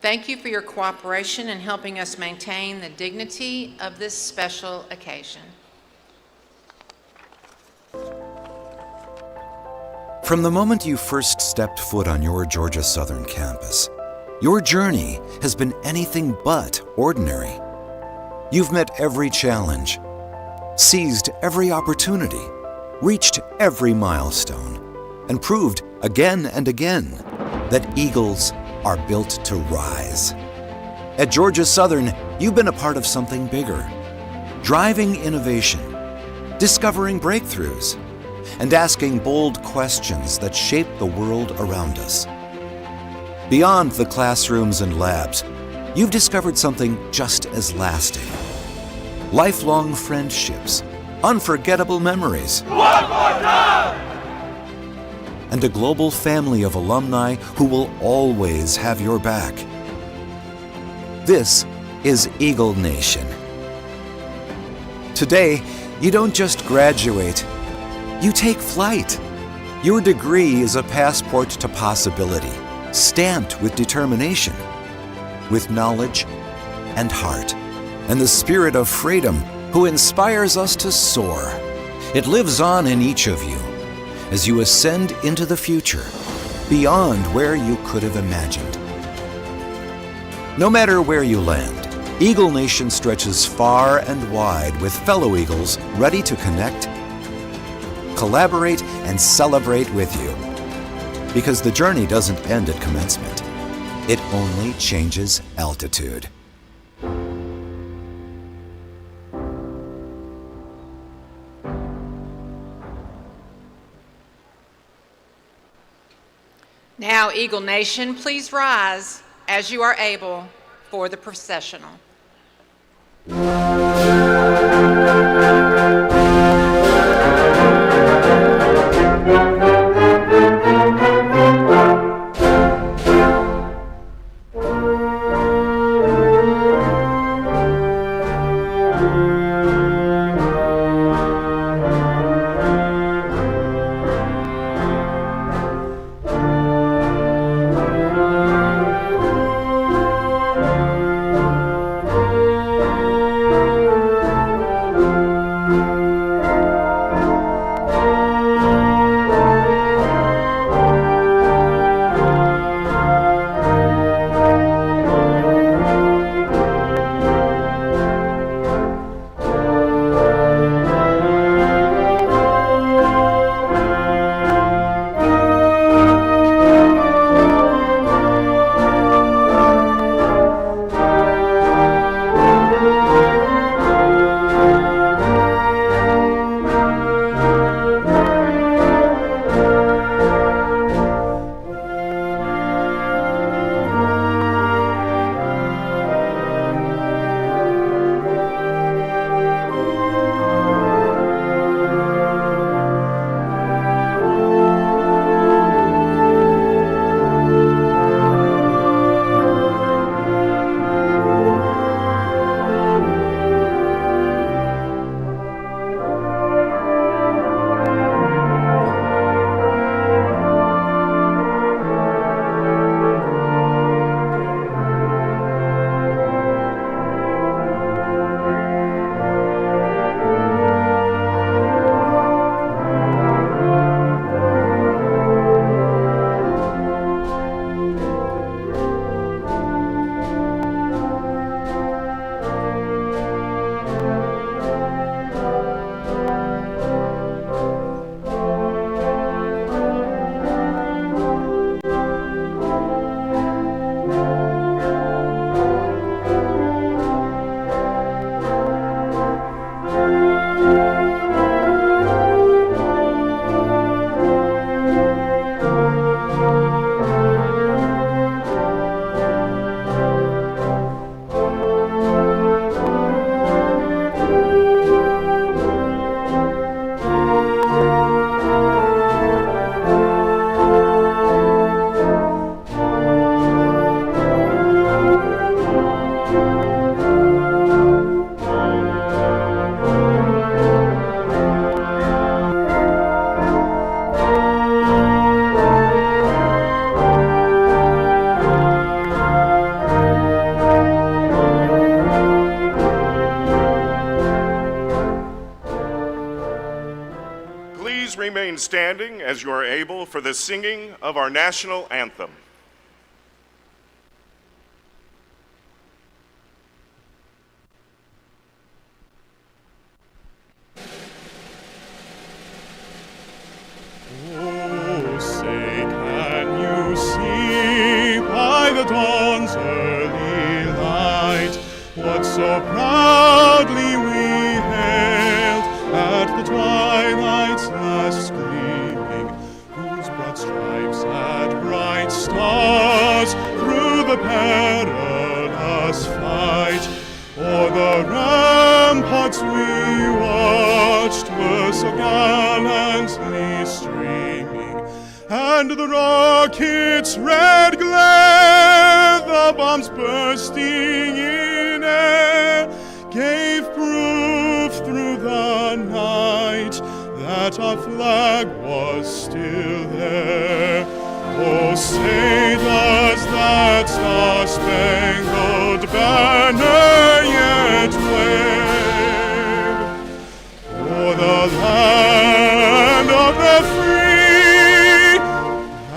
Thank you for your cooperation in helping us maintain the dignity of this special occasion. From the moment you first stepped foot on your Georgia Southern campus, your journey has been anything but ordinary. You've met every challenge, seized every opportunity, reached every milestone, and proved again and again that eagles are built to rise. At Georgia Southern, you've been a part of something bigger, driving innovation, discovering breakthroughs, and asking bold questions that shape the world around us. Beyond the classrooms and labs, you've discovered something just as lasting. Lifelong friendships, unforgettable memories, One more time! and a global family of alumni who will always have your back. This is Eagle Nation. Today, you don't just graduate, you take flight. Your degree is a passport to possibility, stamped with determination, with knowledge and heart, and the spirit of freedom who inspires us to soar. It lives on in each of you as you ascend into the future, beyond where you could have imagined. No matter where you land, Eagle Nation stretches far and wide with fellow Eagles ready to connect, collaborate, and celebrate with you. Because the journey doesn't end at commencement. It only changes altitude. Now, Eagle Nation, please rise as you are able for the processional. remain standing as you are able for the singing of our national anthem. Oh, say, can you see by the dawn's early light what so proudly we hailed at the twilight's last gleaming, whose broad stripes had bright stars through the perilous fight? O'er the ramparts we watched were so gallantly streaming, and the rocket's red glare, the bombs bursting in air, gave proof through the night that our flag was still there. Oh, say does that star-spangled banner yet wave o'er the land of the free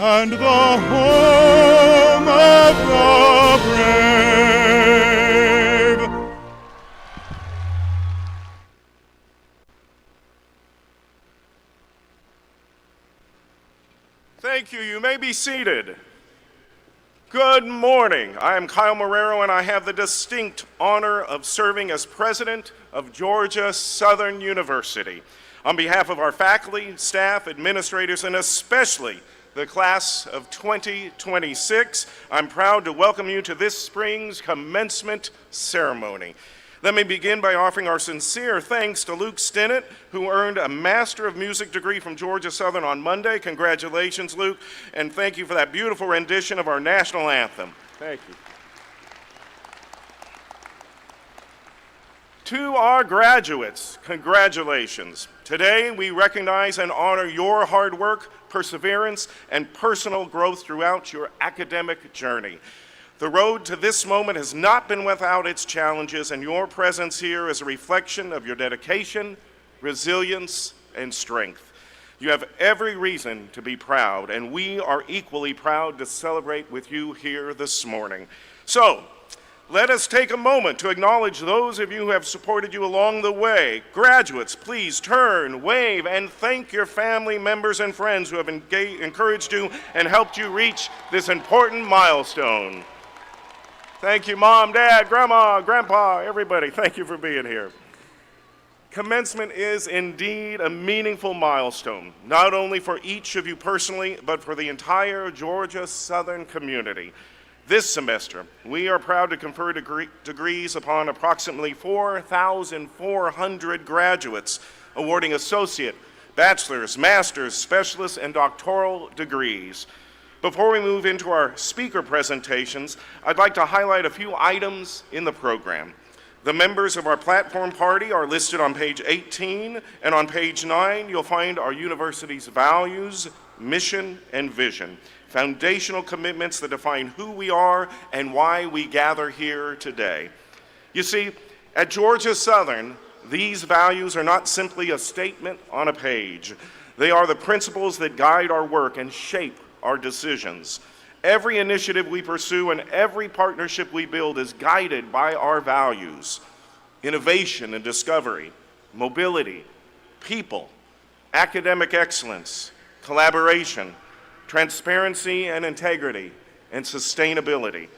and the home of the brave? Thank you. You may be seated. Good morning. I am Kyle Marrero, and I have the distinct honor of serving as president of Georgia Southern University. On behalf of our faculty, staff, administrators, and especially the class of 2026, I'm proud to welcome you to this spring's commencement ceremony. Let me begin by offering our sincere thanks to Luke Stinnett, who earned a Master of Music degree from Georgia Southern on Monday. Congratulations, Luke, and thank you for that beautiful rendition of our national anthem. Thank you. To our graduates, congratulations. Today, we recognize and honor your hard work, perseverance, and personal growth throughout your academic journey. The road to this moment has not been without its challenges, and your presence here is a reflection of your dedication, resilience, and strength. You have every reason to be proud, and we are equally proud to celebrate with you here this morning. So, let us take a moment to acknowledge those of you who have supported you along the way. Graduates, please turn, wave, and thank your family members and friends who have encouraged you and helped you reach this important milestone. Thank you, Mom, Dad, Grandma, Grandpa, everybody. Thank you for being here. Commencement is indeed a meaningful milestone, not only for each of you personally, but for the entire Georgia Southern community. This semester, we are proud to confer degrees upon approximately 4,400 graduates, awarding associate, bachelor's, master's, specialist, and doctoral degrees. Before we move into our speaker presentations, I'd like to highlight a few items in the program. The members of our platform party are listed on page 18, and on page 9, you'll find our university's values, mission, and vision, foundational commitments that define who we are and why we gather here today. You see, at Georgia Southern, these values are not simply a statement on a page. They are the principles that guide our work and shape our decisions. Every initiative we pursue and every partnership we build is guided by our values: innovation and discovery, mobility, people, academic excellence, collaboration, transparency and integrity, and sustainability.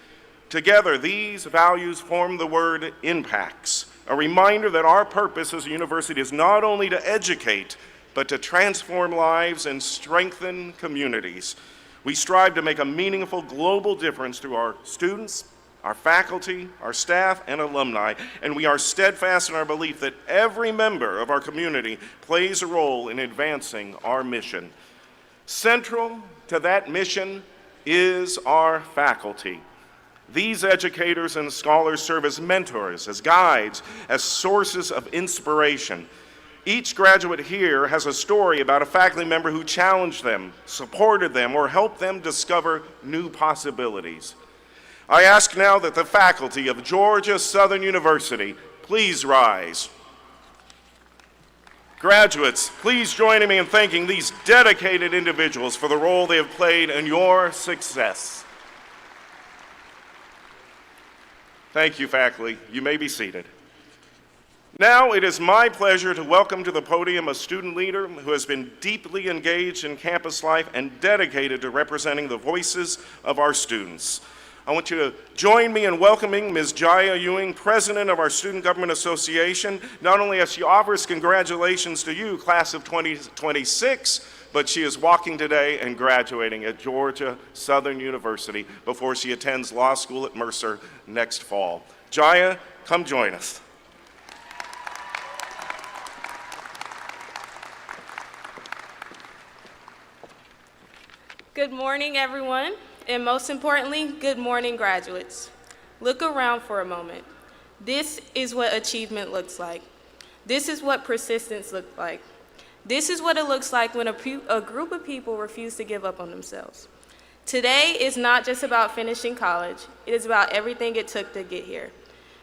Together, these values form the word impacts, a reminder that our purpose as a university is not only to educate, but to transform lives and strengthen communities. We strive to make a meaningful global difference through our students, our faculty, our staff, and alumni, and we are steadfast in our belief that every member of our community plays a role in advancing our mission. Central to that mission is our faculty. These educators and scholars serve as mentors, as guides, as sources of inspiration. Each graduate here has a story about a faculty member who challenged them, supported them, or helped them discover new possibilities. I ask now that the faculty of Georgia Southern University please rise. Graduates, please join me in thanking these dedicated individuals for the role they have played in your success. Thank you, faculty. You may be seated. Now it is my pleasure to welcome to the podium a student leader who has been deeply engaged in campus life and dedicated to representing the voices of our students. I want you to join me in welcoming Ms. Jaya Ewing, President of our Student Government Association, not only as she offers congratulations to you, class of 2026, but she is walking today and graduating at Georgia Southern University before she attends law school at Mercer next fall. Jaya, come join us. Good morning, everyone, and most importantly, good morning, graduates. Look around for a moment. This is what achievement looks like. This is what persistence looks like. This is what it looks like when a group of people refuse to give up on themselves. Today is not just about finishing college. It is about everything it took to get here.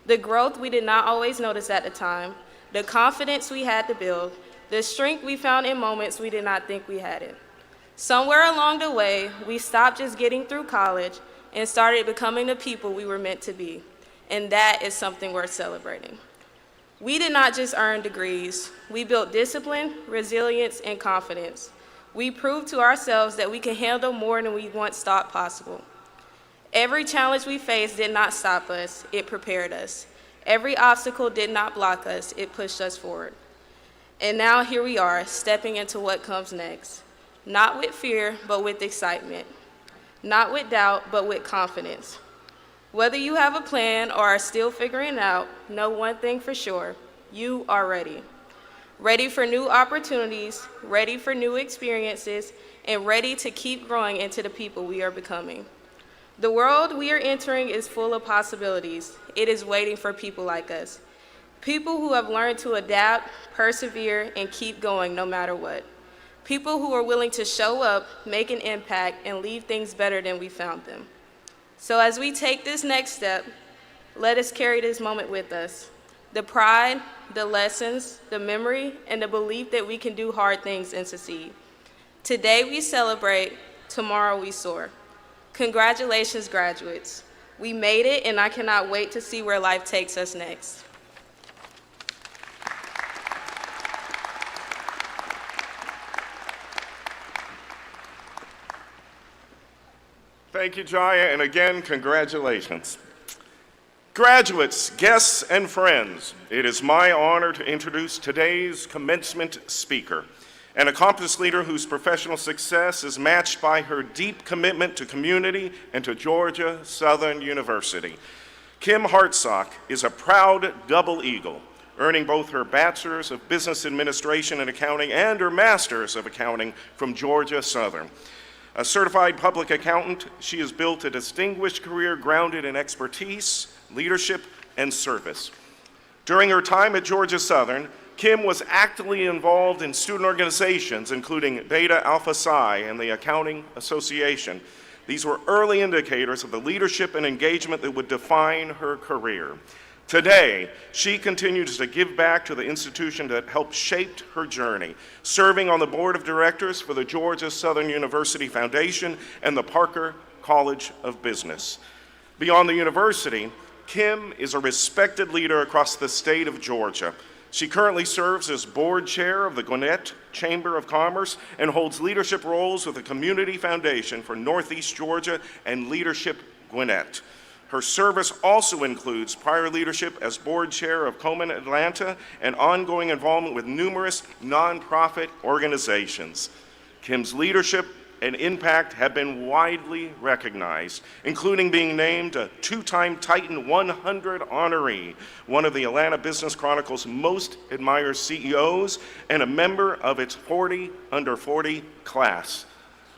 The growth we did not always notice at the time, the confidence we had to build, the strength we found in moments we did not think we had it. Somewhere along the way, we stopped just getting through college and started becoming the people we were meant to be, and that is something worth celebrating. We did not just earn degrees. We built discipline, resilience, and confidence. We proved to ourselves that we can handle more than we once thought possible. Every challenge we faced did not stop us, it prepared us. Every obstacle did not block us, it pushed us forward. And now here we are, stepping into what comes next. Not with fear, but with excitement. Not with doubt, but with confidence. Whether you have a plan or are still figuring it out, know one thing for sure, you are ready. Ready for new opportunities, ready for new experiences, and ready to keep growing into the people we are becoming. The world we are entering is full of possibilities. It is waiting for people like us. People who have learned to adapt, persevere, and keep going no matter what. People who are willing to show up, make an impact, and leave things better than we found them. So as we take this next step, let us carry this moment with us. The pride, the lessons, the memory, and the belief that we can do hard things and succeed. Today we celebrate, tomorrow we soar. Congratulations, graduates. We made it, and I cannot wait to see where life takes us next. Thank you, Jaya, and again, congratulations. Graduates, guests, and friends, it is my honor to introduce today's commencement speaker, an accomplished leader whose professional success is matched by her deep commitment to community and to Georgia Southern University. Kim Hartsock is a proud double eagle, earning both her Bachelor's of Business Administration and Accounting and her Master's of Accounting from Georgia Southern. A certified public accountant, she has built a distinguished career grounded in expertise, leadership, and service. During her time at Georgia Southern, Kim was actively involved in student organizations, including Beta Alpha Psi and the Accounting Association. These were early indicators of the leadership and engagement that would define her career. Today, she continues to give back to the institution that helped shape her journey, serving on the board of directors for the Georgia Southern University Foundation and the Parker College of Business. Beyond the university, Kim is a respected leader across the state of Georgia. She currently serves as board chair of the Gwinnett Chamber of Commerce and holds leadership roles with the Community Foundation for Northeast Georgia and Leadership Gwinnett. Her service also includes prior leadership as board chair of Komen Atlanta and ongoing involvement with numerous nonprofit organizations. Kim's leadership and impact have been widely recognized, including being named a two-time Titan 100 honoree, one of the Atlanta Business Chronicle's most admired CEOs, and a member of its 40 under 40 class.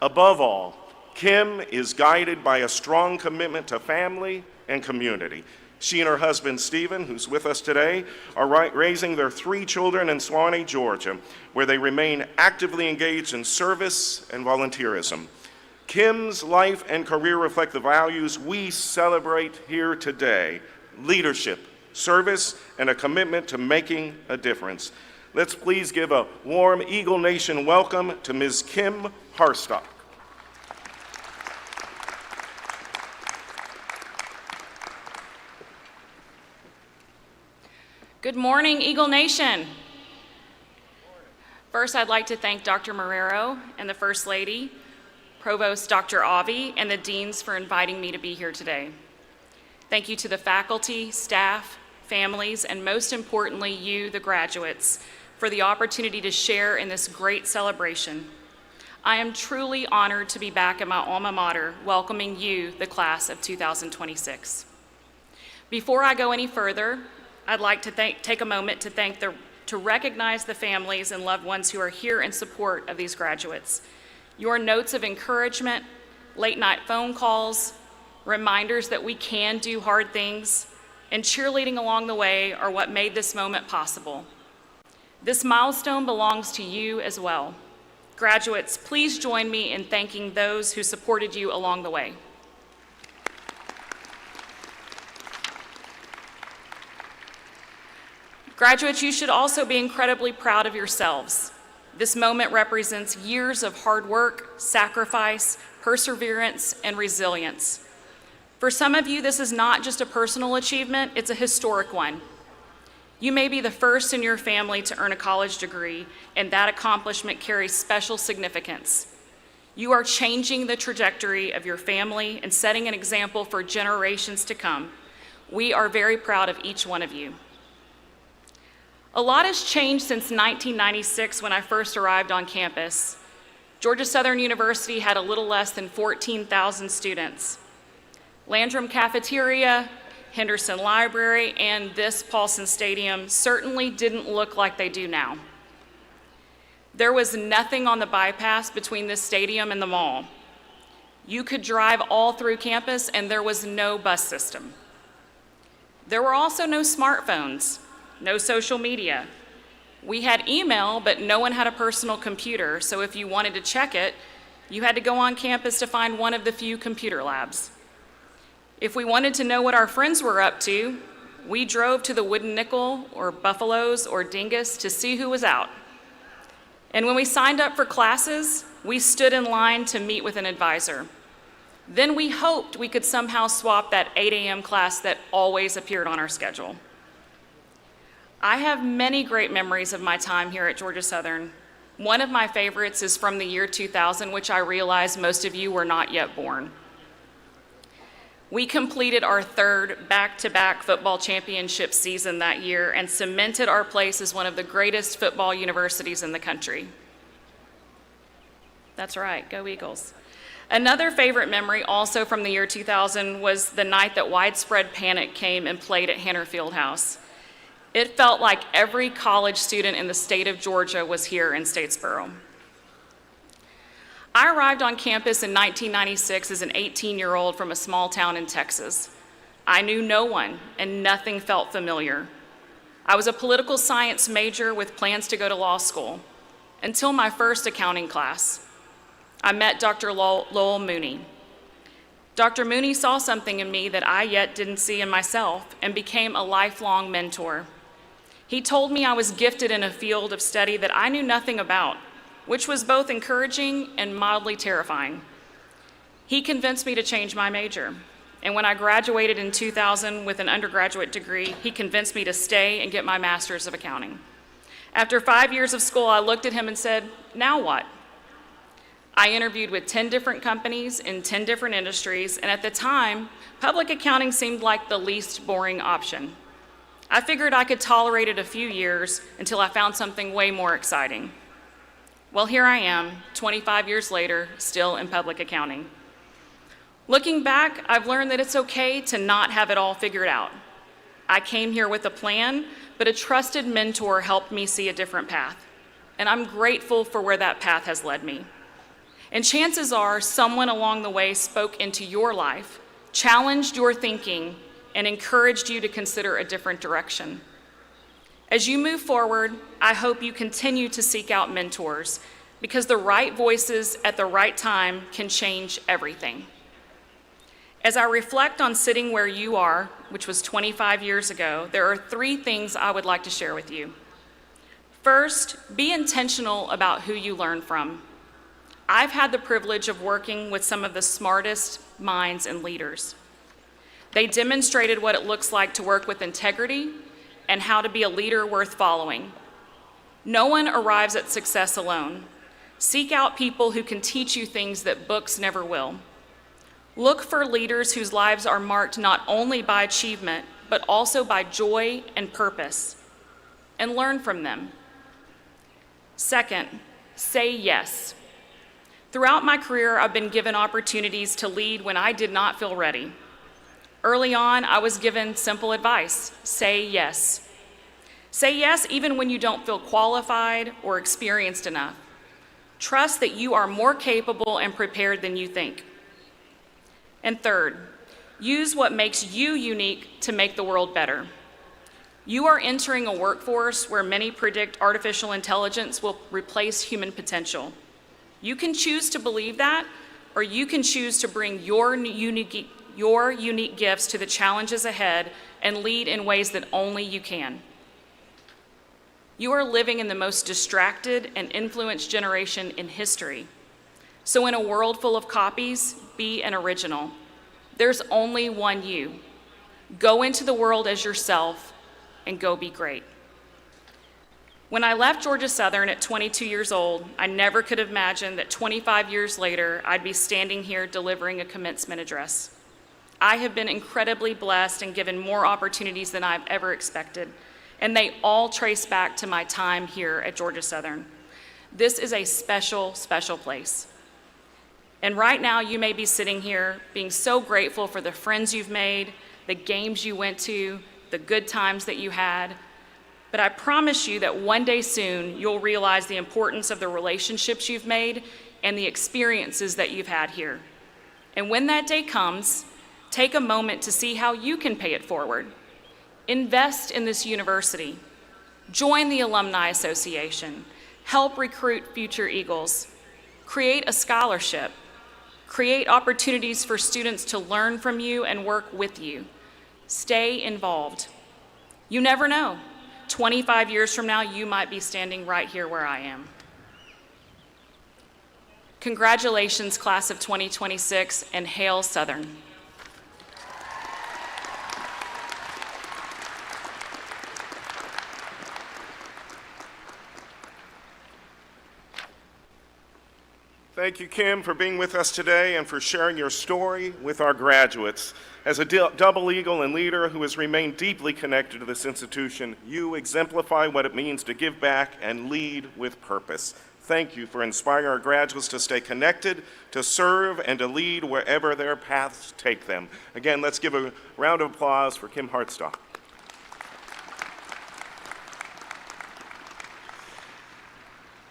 Above all, Kim is guided by a strong commitment to family and community. She and her husband, Stephen, who's with us today, are raising their 3 children in Suwanee, Georgia, where they remain actively engaged in service and volunteerism. Kim's life and career reflect the values we celebrate here today: leadership, service, and a commitment to making a difference. Let's please give a warm Eagle Nation welcome to Ms. Kim Harstock. Good morning, Eagle Nation. First, I'd like to thank Dr. Marrero and the First Lady, Provost Dr. Avi, and the deans for inviting me to be here today. Thank you to the faculty, staff, families, and most importantly, you, the graduates, for the opportunity to share in this great celebration. I am truly honored to be back at my alma mater, welcoming you, the class of 2026. Before I go any further, I'd like to take a moment to recognize the families and loved ones who are here in support of these graduates. Your notes of encouragement, late-night phone calls, reminders that we can do hard things, and cheerleading along the way are what made this moment possible. This milestone belongs to you as well. Graduates, please join me in thanking those who supported you along the way. Graduates, you should also be incredibly proud of yourselves. This moment represents years of hard work, sacrifice, perseverance, and resilience. For some of you, this is not just a personal achievement, it's a historic one. You may be the first in your family to earn a college degree, and that accomplishment carries special significance. You are changing the trajectory of your family and setting an example for generations to come. We are very proud of each one of you. A lot has changed since 1996 when I first arrived on campus. Georgia Southern University had a little less than 14,000 students. Landrum Cafeteria, Henderson Library, and this Paulson Stadium certainly didn't look like they do now. There was nothing on the bypass between this stadium and the mall. You could drive all through campus and there was no bus system. There were also no smartphones. No social media. We had email, but no one had a personal computer, so if you wanted to check it, you had to go on campus to find one of the few computer labs. If we wanted to know what our friends were up to, we drove to the Wooden Nickel or Buffaloes or Dingus to see who was out. And when we signed up for classes, we stood in line to meet with an advisor. Then we hoped we could somehow swap that 8 a.m. class that always appeared on our schedule. I have many great memories of my time here at Georgia Southern. One of my favorites is from the year 2000, which I realize most of you were not yet born. We completed our third back-to-back football championship season that year and cemented our place as one of the greatest football universities in the country. That's right, go Eagles. Another favorite memory, also from the year 2000, was the night that widespread panic came and played at Hanner Fieldhouse. It felt like every college student in the state of Georgia was here in Statesboro. I arrived on campus in 1996 as an 18-year-old from a small town in Texas. I knew no one, and nothing felt familiar. I was a political science major with plans to go to law school, until my first accounting class. I met Dr. Lowell Mooney. Dr. Mooney saw something in me that I yet didn't see in myself and became a lifelong mentor. He told me I was gifted in a field of study that I knew nothing about, which was both encouraging and mildly terrifying. He convinced me to change my major, and when I graduated in 2000 with an undergraduate degree, he convinced me to stay and get my master's of accounting. After 5 years of school, I looked at him and said, "Now what?" I interviewed with 10 different companies in 10 different industries, and at the time, public accounting seemed like the least boring option. I figured I could tolerate it a few years until I found something way more exciting. Well, here I am, 25 years later, still in public accounting. Looking back, I've learned that it's okay to not have it all figured out. I came here with a plan, but a trusted mentor helped me see a different path, and I'm grateful for where that path has led me. And chances are someone along the way spoke into your life, challenged your thinking, and encouraged you to consider a different direction. As you move forward, I hope you continue to seek out mentors, because the right voices at the right time can change everything. As I reflect on sitting where you are, which was 25 years ago, there are 3 things I would like to share with you. First, be intentional about who you learn from. I've had the privilege of working with some of the smartest minds and leaders. They demonstrated what it looks like to work with integrity and how to be a leader worth following. No one arrives at success alone. Seek out people who can teach you things that books never will. Look for leaders whose lives are marked not only by achievement, but also by joy and purpose, and learn from them. Second, say yes. Throughout my career, I've been given opportunities to lead when I did not feel ready. Early on, I was given simple advice: say yes. Say yes even when you don't feel qualified or experienced enough. Trust that you are more capable and prepared than you think. And third, use what makes you unique to make the world better. You are entering a workforce where many predict artificial intelligence will replace human potential. You can choose to believe that, or you can choose to bring your unique gifts to the challenges ahead and lead in ways that only you can. You are living in the most distracted and influenced generation in history. So in a world full of copies, be an original. There's only one you. Go into the world as yourself and go be great. When I left Georgia Southern at 22 years old, I never could have imagined that 25 years later, I'd be standing here delivering a commencement address. I have been incredibly blessed and given more opportunities than I've ever expected, and they all trace back to my time here at Georgia Southern. This is a special, special place. And right now, you may be sitting here being so grateful for the friends you've made, the games you went to, the good times that you had. But I promise you that one day soon, you'll realize the importance of the relationships you've made and the experiences that you've had here. And when that day comes, take a moment to see how you can pay it forward. Invest in this university. Join the Alumni Association. Help recruit future Eagles. Create a scholarship. Create opportunities for students to learn from you and work with you. Stay involved. You never know. 25 years from now, you might be standing right here where I am. Congratulations, class of 2026, and hail Southern. Thank you, Kim, for being with us today and for sharing your story with our graduates. As a double eagle and leader who has remained deeply connected to this institution, you exemplify what it means to give back and lead with purpose. Thank you for inspiring our graduates to stay connected, to serve, and to lead wherever their paths take them. Again, let's give a round of applause for Kim Hartstock.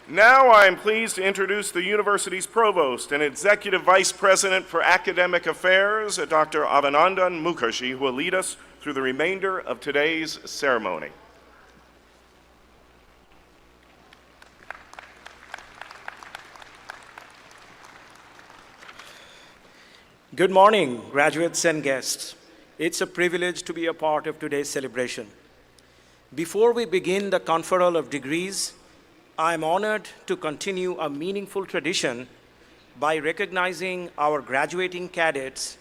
Now I am pleased to introduce the university's provost and executive vice president for academic affairs, Dr. Avanandan Mukherjee, who will lead us through the remainder of today's ceremony. Good morning, graduates and guests. It's a privilege to be a part of today's celebration. Before we begin the conferral of degrees, I am honored to continue a meaningful tradition by recognizing our graduating cadets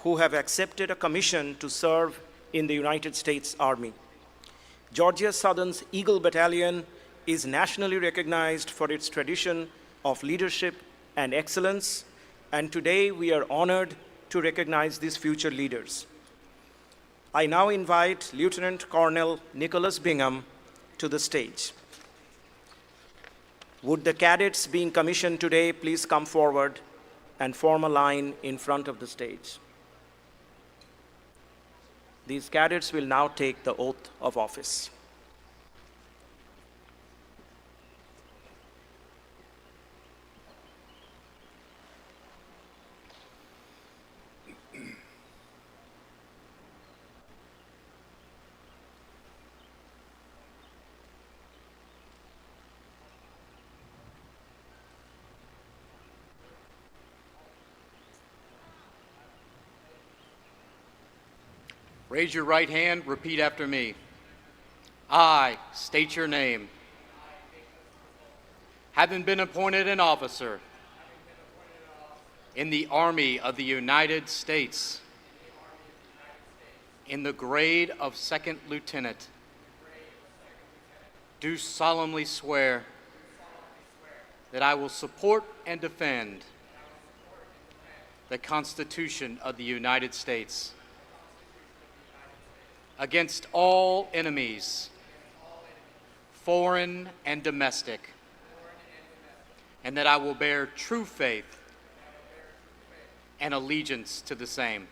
who have accepted a commission to serve in the United States Army. Georgia Southern's Eagle Battalion is nationally recognized for its tradition of leadership and excellence, and today we are honored to recognize these future leaders. I now invite Lieutenant Colonel Nicholas Bingham to the stage. Would the cadets being commissioned today please come forward and form a line in front of the stage? These cadets will now take the oath of office. Raise your right hand, repeat after me. I state your name. having been appointed an officer in the Army of the United States in the grade of second lieutenant, do solemnly swear that I will support and defend the Constitution of the United States against all enemies, foreign and domestic, and that I will bear true faith and allegiance to the same,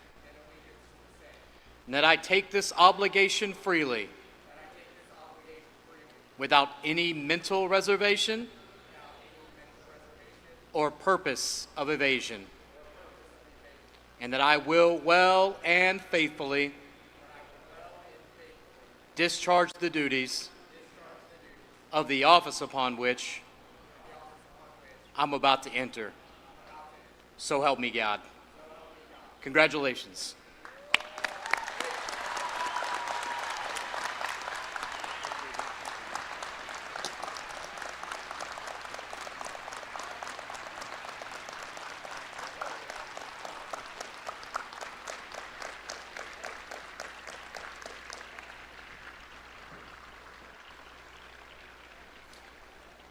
and that I take this obligation freely without any mental reservation or purpose of evasion, and that I will well and faithfully discharge the duties of the office upon which I'm about to enter. So help me God. Congratulations.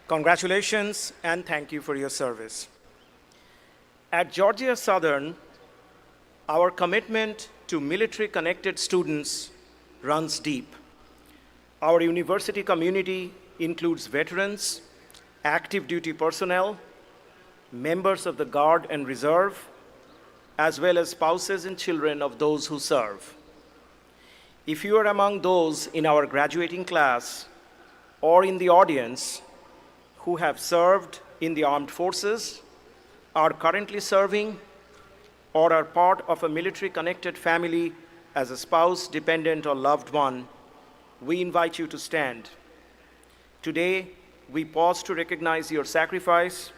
Congratulations and thank you for your service. At Georgia Southern, our commitment to military-connected students runs deep. Our university community includes veterans, active duty personnel, members of the Guard and Reserve, as well as spouses and children of those who serve. If you are among those in our graduating class or in the audience who have served in the armed forces, are currently serving, or are part of a military-connected family as a spouse, dependent, or loved one, we invite you to stand. Today, we pause to recognize your sacrifice,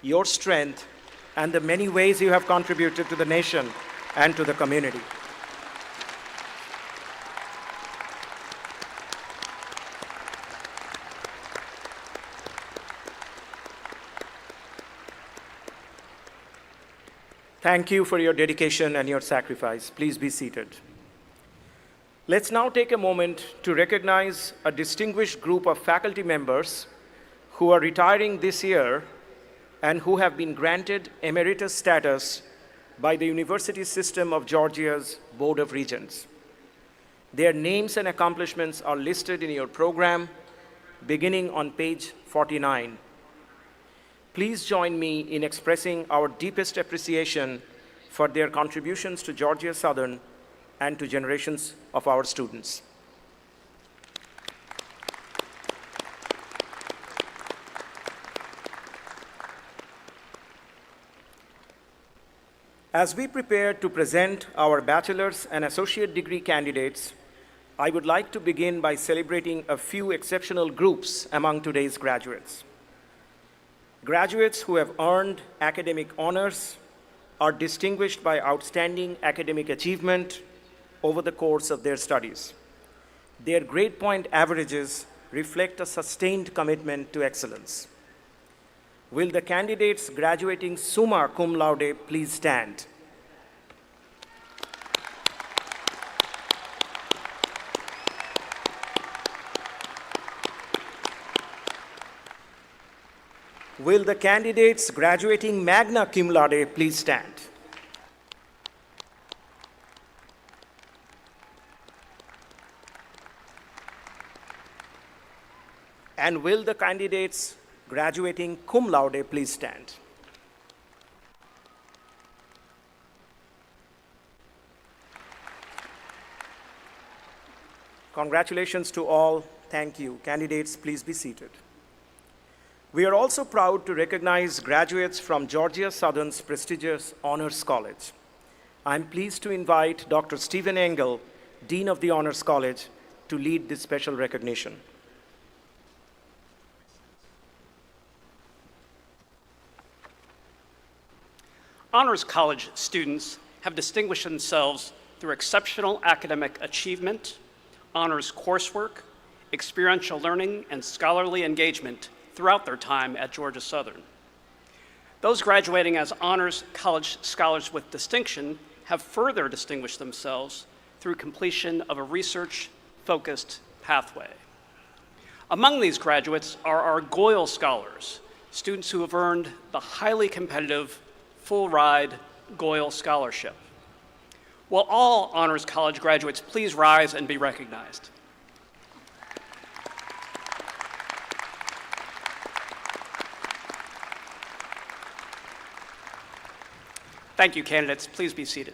your strength, and the many ways you have contributed to the nation and to the community. Thank you for your dedication and your sacrifice. Please be seated. Let's now take a moment to recognize a distinguished group of faculty members who are retiring this year and who have been granted emeritus status by the University System of Georgia's Board of Regents. Their names and accomplishments are listed in your program, beginning on page 49. Please join me in expressing our deepest appreciation for their contributions to Georgia Southern and to generations of our students. As we prepare to present our bachelor's and associate degree candidates, I would like to begin by celebrating a few exceptional groups among today's graduates. Graduates who have earned academic honors are distinguished by outstanding academic achievement over the course of their studies. Their grade point averages reflect a sustained commitment to excellence. Will the candidates graduating summa cum laude please stand? Will the candidates graduating magna cum laude please stand? And will the candidates graduating cum laude please stand? Congratulations to all. Thank you. Candidates, please be seated. We are also proud to recognize graduates from Georgia Southern's prestigious Honors College. I'm pleased to invite Dr. Stephen Engel, Dean of the Honors College, to lead this special recognition. Honors College students have distinguished themselves through exceptional academic achievement, honors coursework, experiential learning, and scholarly engagement throughout their time at Georgia Southern. Those graduating as honors college scholars with distinction have further distinguished themselves through completion of a research-focused pathway. Among these graduates are our Goyle Scholars, students who have earned the highly competitive full-ride Goyle Scholarship. Will all Honors College graduates please rise and be recognized? Thank you, candidates. Please be seated.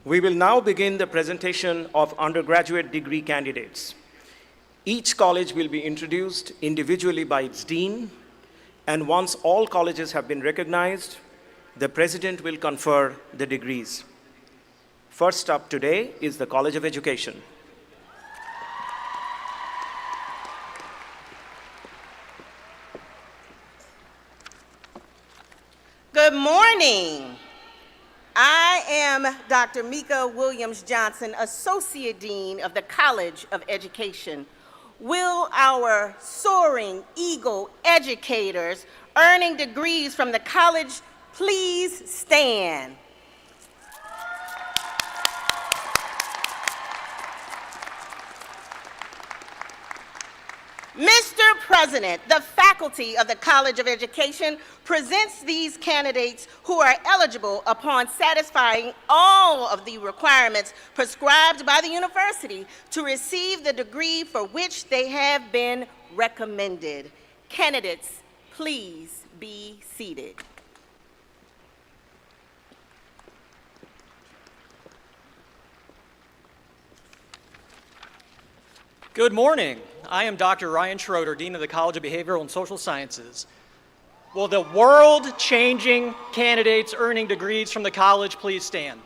We will now begin the presentation of undergraduate degree candidates. Each college will be introduced individually by its dean, and once all colleges have been recognized, the president will confer the degrees. First up today is the College of Education. Good morning. I am Dr. Mika Williams-Johnson, Associate Dean of the College of Education. Will our soaring eagle educators earning degrees from the college please stand? Mr. President, the faculty of the College of Education presents these candidates who are eligible upon satisfying all of the requirements prescribed by the university to receive the degree for which they have been recommended. Candidates, please be seated. Good morning. I am Dr. Ryan Schroeder, Dean of the College of Behavioral and Social Sciences. Will the world-changing candidates earning degrees from the college please stand?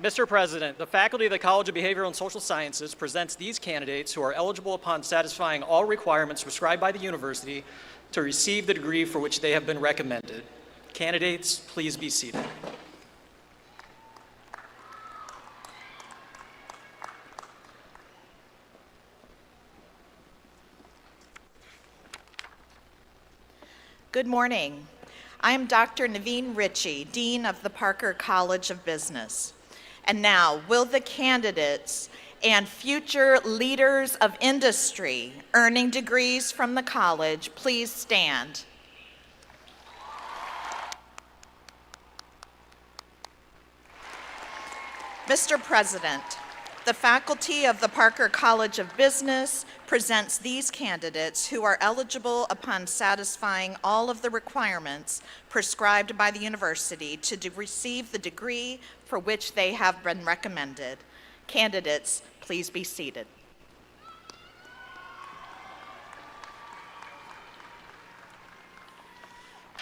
Mr. President, the faculty of the College of Behavioral and Social Sciences presents these candidates who are eligible upon satisfying all requirements prescribed by the university to receive the degree for which they have been recommended. Candidates, please be seated. Good morning. I am Dr. Naveen Ritchie, Dean of the Parker College of Business. And now, will the candidates and future leaders of industry earning degrees from the college please stand? Mr. President, the faculty of the Parker College of Business presents these candidates who are eligible upon satisfying all of the requirements prescribed by the university to receive the degree for which they have been recommended. Candidates, please be seated.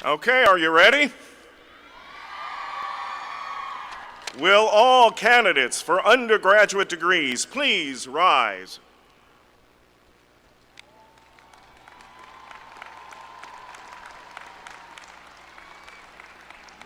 Okay, are you ready? Will all candidates for undergraduate degrees please rise?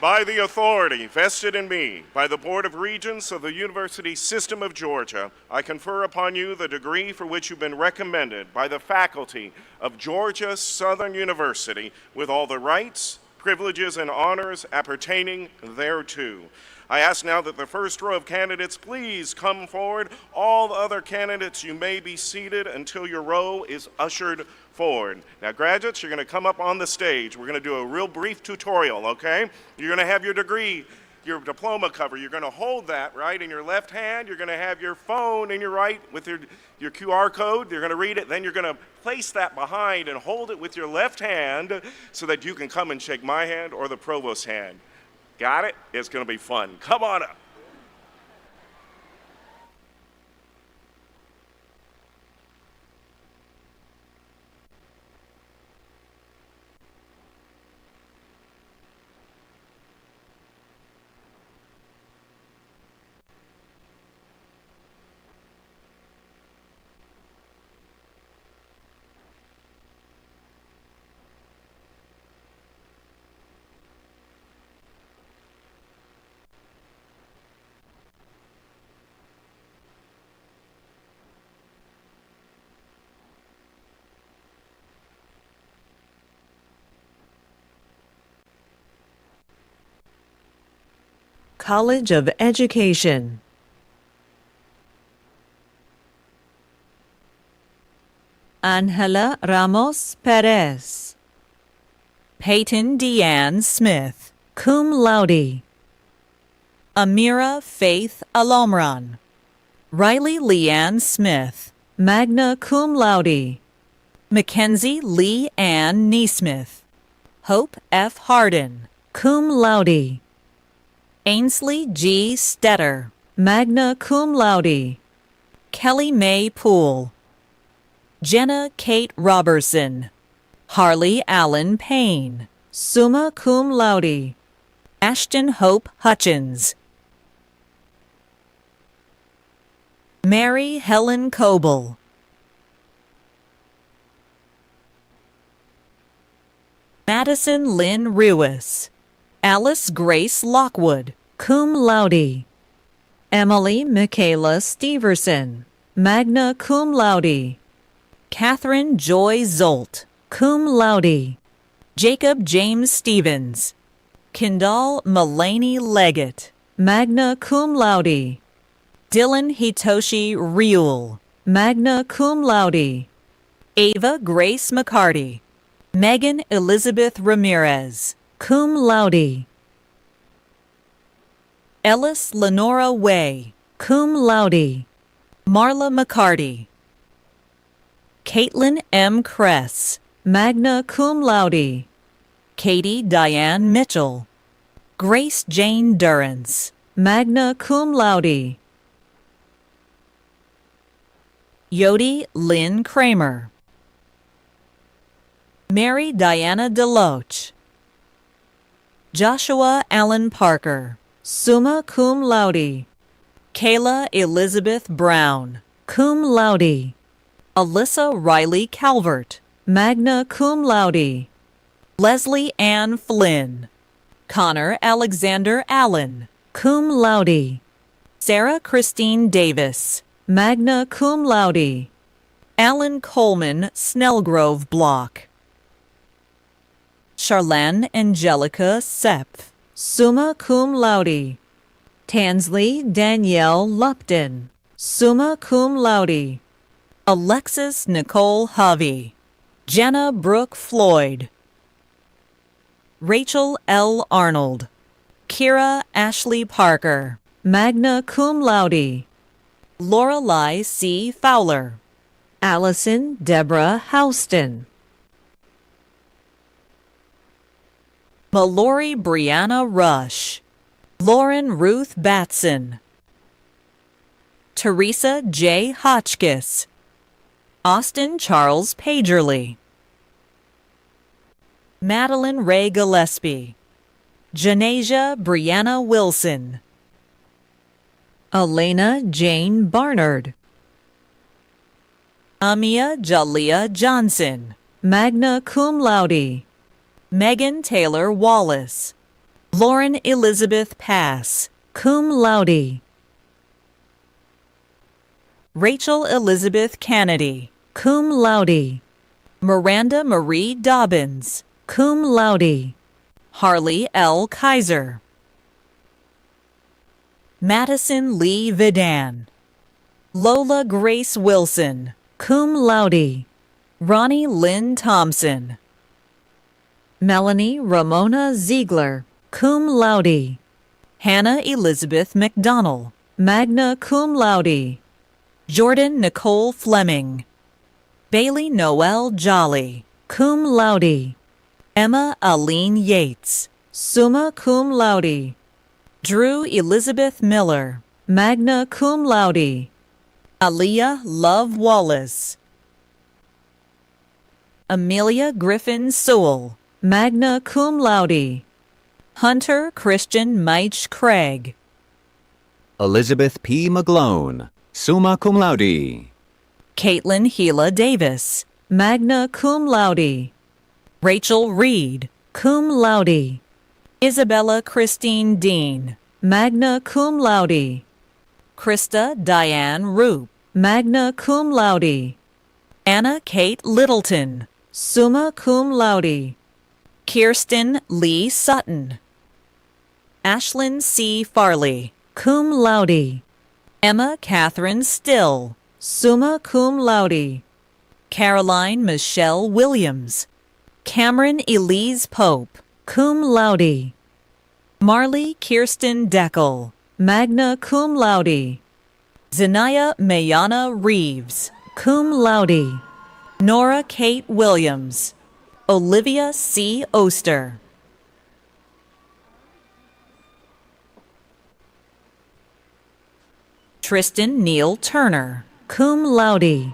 By the authority vested in me by the Board of Regents of the University System of Georgia, I confer upon you the degree for which you've been recommended by the faculty of Georgia Southern University with all the rights, privileges, and honors appertaining thereto. I ask now that the first row of candidates please come forward. All the other candidates, you may be seated until your row is ushered forward. Now, graduates, you're going to come up on the stage. We're going to do a real brief tutorial, okay? You're going to have your degree, your diploma cover. You're going to hold that, right, in your left hand. You're going to have your phone in your right with your QR code. You're going to read it. Then you're going to place that behind and hold it with your left hand so that you can come and shake my hand or the provost's hand. Got it? It's going to be fun. Come on up. College of Education. Angela Ramos Perez. Peyton Deanne Smith, cum laude. Amira Faith Alomran. Riley Leanne Smith, magna cum laude. Mackenzie Lee Ann Neesmith. Hope F. Hardin, cum laude. Ainsley G. Stetter, magna cum laude. Kelly Mae Poole. Jenna Kate Robertson. Harley Allen Payne, summa cum laude. Ashton Hope Hutchins. Mary Helen Coble. Madison Lynn Ruis. Alice Grace Lockwood, cum laude. Emily Michaela Steverson, magna cum laude. Catherine Joy Zolt, cum laude. Jacob James Stevens. Kendall Mulaney Leggett, magna cum laude. Dylan Hitoshi Riul, magna cum laude. Ava Grace McCarty. Megan Elizabeth Ramirez, cum laude. Ellis Lenora Way, cum laude. Marla McCarty. Caitlin M. Kress, magna cum laude. Katie Diane Mitchell. Grace Jane Durrance, magna cum laude. Yodi Lynn Kramer. Mary Diana DeLoach. Joshua Allen Parker, summa cum laude. Kayla Elizabeth Brown, cum laude. Alyssa Riley Calvert, magna cum laude. Leslie Ann Flynn. Connor Alexander Allen, cum laude. Sarah Christine Davis, magna cum laude. Alan Coleman Snellgrove Block. Charlene Angelica Sepf, summa cum laude. Tansley Danielle Lupton, summa cum laude. Alexis Nicole Hovey. Jenna Brooke Floyd. Rachel L. Arnold. Kira Ashley Parker, magna cum laude. Lorelei C. Fowler. Allison Deborah Houston. Mallory Brianna Rush. Lauren Ruth Batson. Teresa J. Hotchkiss. Austin Charles Pagerly. Madeline Ray Gillespie. Janasia Brianna Wilson. Elena Jane Barnard. Amia Jalea Johnson, magna cum laude. Megan Taylor Wallace. Lauren Elizabeth Pass, cum laude. Rachel Elizabeth Kennedy, cum laude. Miranda Marie Dobbins, cum laude. Harley L. Kaiser. Madison Lee Vidan. Lola Grace Wilson, cum laude. Ronnie Lynn Thompson. Melanie Ramona Ziegler, cum laude. Hannah Elizabeth McDonnell, magna cum laude. Jordan Nicole Fleming. Bailey Noel Jolly, cum laude. Emma Aline Yates, summa cum laude. Drew Elizabeth Miller, magna cum laude. Aaliyah Love Wallace. Amelia Griffin Sewell, magna cum laude. Hunter Christian Meich Craig. Elizabeth P. McGlone, summa cum laude. Caitlin Gila Davis, magna cum laude. Rachel Reed, cum laude. Isabella Christine Dean, magna cum laude. Krista Diane Roop, magna cum laude. Anna Kate Littleton, summa cum laude. Kirsten Lee Sutton. Ashlyn C. Farley, cum laude. Emma Catherine Still, summa cum laude. Caroline Michelle Williams. Cameron Elise Pope, cum laude. Marley Kirsten Deckel, magna cum laude. Zanaya Mayana Reeves, cum laude. Nora Kate Williams. Olivia C. Oster. Tristan Neal Turner, cum laude.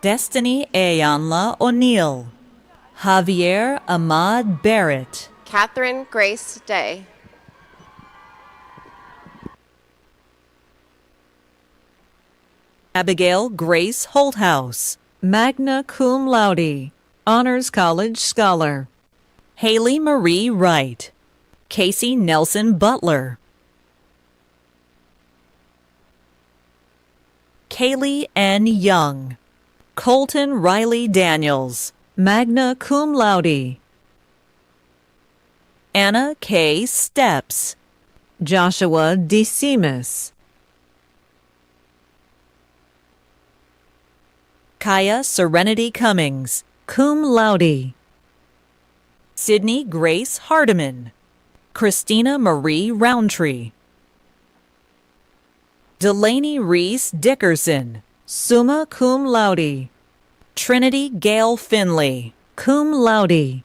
Destiny Ayanla O'Neill. Javier Ahmad Barrett. Catherine Grace Day. Abigail Grace Holthouse, magna cum laude, Honors College Scholar. Haley Marie Wright. Casey Nelson Butler. Kaylee N. Young. Colton Riley Daniels, magna cum laude. Anna K. Steps. Joshua DeSimas. Kaya Serenity Cummings, cum laude. Sydney Grace Hardiman. Christina Marie Roundtree. Delaney Reese Dickerson, summa cum laude. Trinity Gale Finley, cum laude.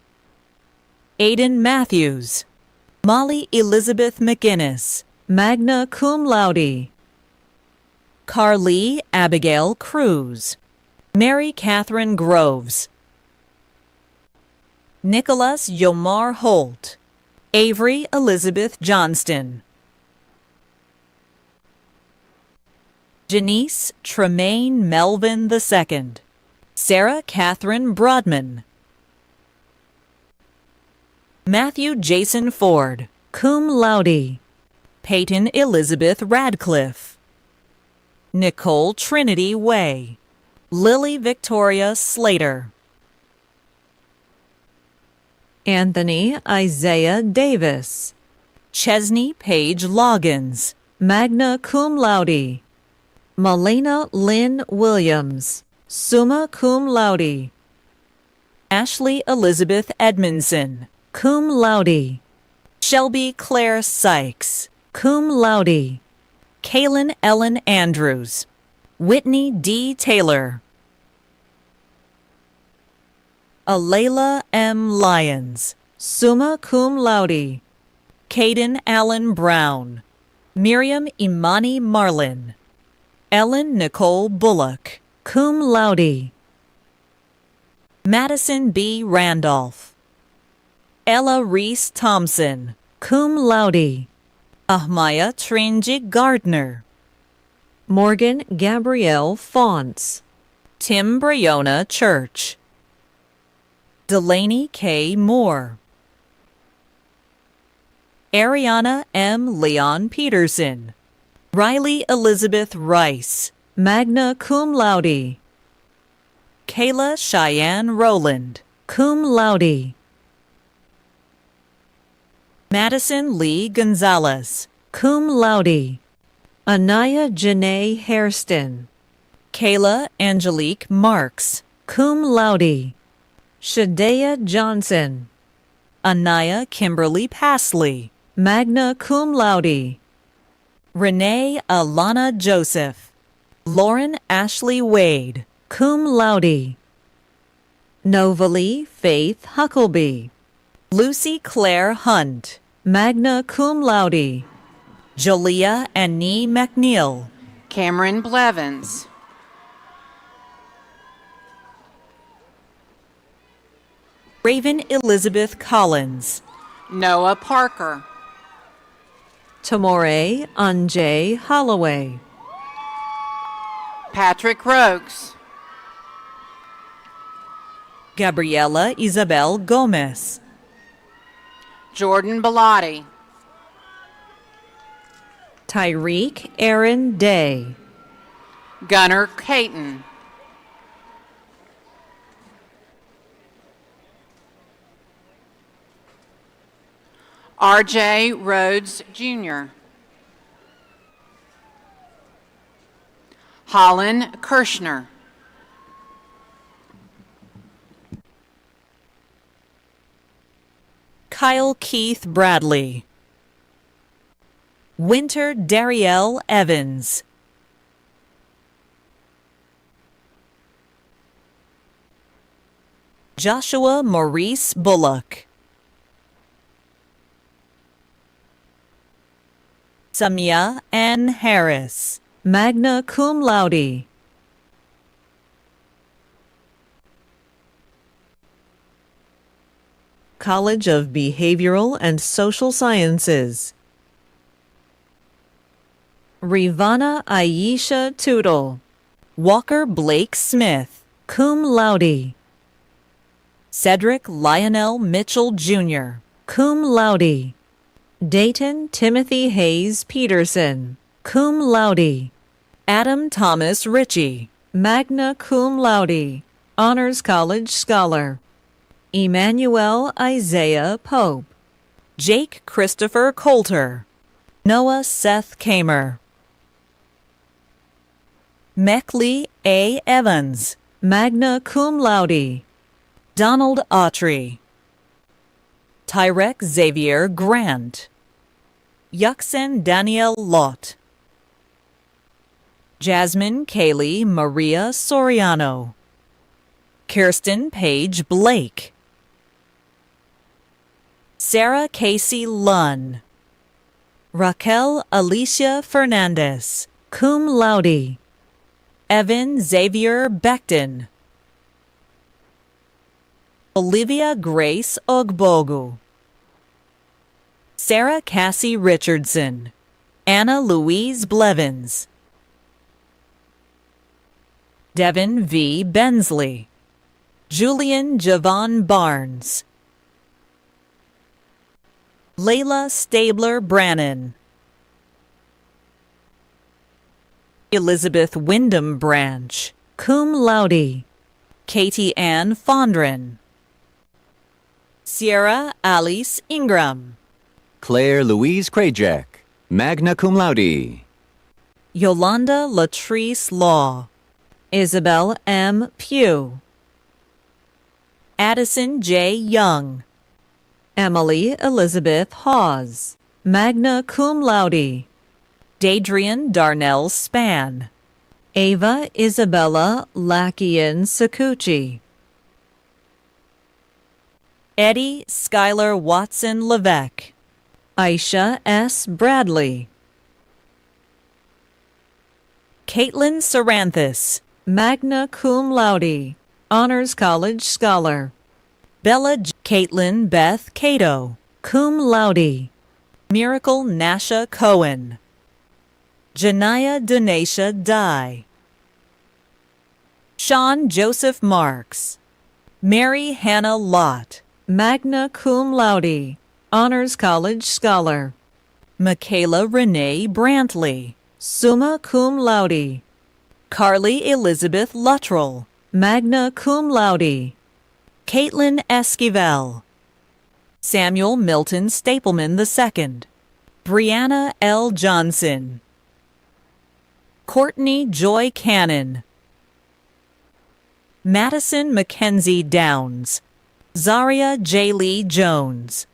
Aiden Matthews. Molly Elizabeth McInnes, magna cum laude. Carly Abigail Cruz. Mary Catherine Groves. Nicholas Yomar Holt. Avery Elizabeth Johnston. Janice Tremaine Melvin II. Sarah Catherine Broadman. Matthew Jason Ford, cum laude. Peyton Elizabeth Radcliffe. Nicole Trinity Way. Lily Victoria Slater. Anthony Isaiah Davis. Chesney Page Loggins, magna cum laude. Malena Lynn Williams, summa cum laude. Ashley Elizabeth Edmondson, cum laude. Shelby Claire Sykes, cum laude. Kaylin Ellen Andrews. Whitney D. Taylor. Alayla M. Lyons, summa cum laude. Caden Allen Brown. Miriam Imani Marlin. Ellen Nicole Bullock, cum laude. Madison B. Randolph. Ella Reese Thompson, cum laude. Ahmaya Trinjig Gardner. Morgan Gabrielle Fonts. Tim Breonna Church. Delaney K. Moore. Ariana M. Leon Peterson. Riley Elizabeth Rice, magna cum laude. Kayla Cheyenne Rowland, cum laude. Madison Lee Gonzalez, cum laude. Anaya Janae Hairston. Kayla Angelique Marks, cum laude. Shadea Johnson. Anaya Kimberly Pasley, magna cum laude. Renee Alana Joseph. Lauren Ashley Wade, cum laude. Novalee Faith Huckleby. Lucy Claire Hunt, magna cum laude. Jolia Annie McNeil. Cameron Blevins. Raven Elizabeth Collins. Noah Parker. Tamore Anjay Holloway. Patrick Rokes. Gabriela Isabel Gomez. Jordan Bellotti. Tyreek Aaron Day. Gunnar Caton. R.J. Rhodes, Jr. Holland Kirschner. Kyle Keith Bradley. Winter Darielle Evans. Joshua Maurice Bullock. Samia Ann Harris, magna cum laude. College of Behavioral and Social Sciences. Rivana Aisha Tootle. Walker Blake Smith, cum laude. Cedric Lionel Mitchell, Jr., cum laude. Dayton Timothy Hayes Peterson, cum laude. Adam Thomas Ritchie, magna cum laude, Honors College Scholar. Emmanuel Isaiah Pope. Jake Christopher Coulter. Noah Seth Kamer. Meckley A. Evans, magna cum laude. Donald Autry. Tyrek Xavier Grant. Yuxen Daniel Lott. Jasmine Kaylee Maria Soriano. Kirsten Paige Blake. Sarah Casey Lunn. Raquel Alicia Fernandez, cum laude. Evan Xavier Becton. Olivia Grace Ogbogu. Sarah Cassie Richardson. Anna Louise Blevins. Devin V. Bensley. Julian Javon Barnes. Layla Stabler Brannon. Elizabeth Wyndham Branch, cum laude. Katie Ann Fondren. Sierra Alice Ingram. Claire Louise Krajek, magna cum laude. Yolanda Latrice Law. Isabel M. Pugh. Addison J. Young. Emily Elizabeth Hawes, magna cum laude. Dadrian Darnell Span. Ava Isabella Lakian Sakuchi. Eddie Schuyler Watson Levesque. Aisha S. Bradley. Caitlin Saranthus, magna cum laude, Honors College Scholar. Bella Caitlin Beth Cato, cum laude. Miracle Nasha Cohen. Janaya Donatia Dye. Sean Joseph Marks. Mary Hannah Lott, magna cum laude, Honors College Scholar. Michaela Renee Brantley, summa cum laude. Carly Elizabeth Luttrell, magna cum laude. Caitlin Esquivel. Samuel Milton Stapleman II. Brianna L. Johnson. Courtney Joy Cannon. Madison Mackenzie Downs. Zaria J. Lee Jones.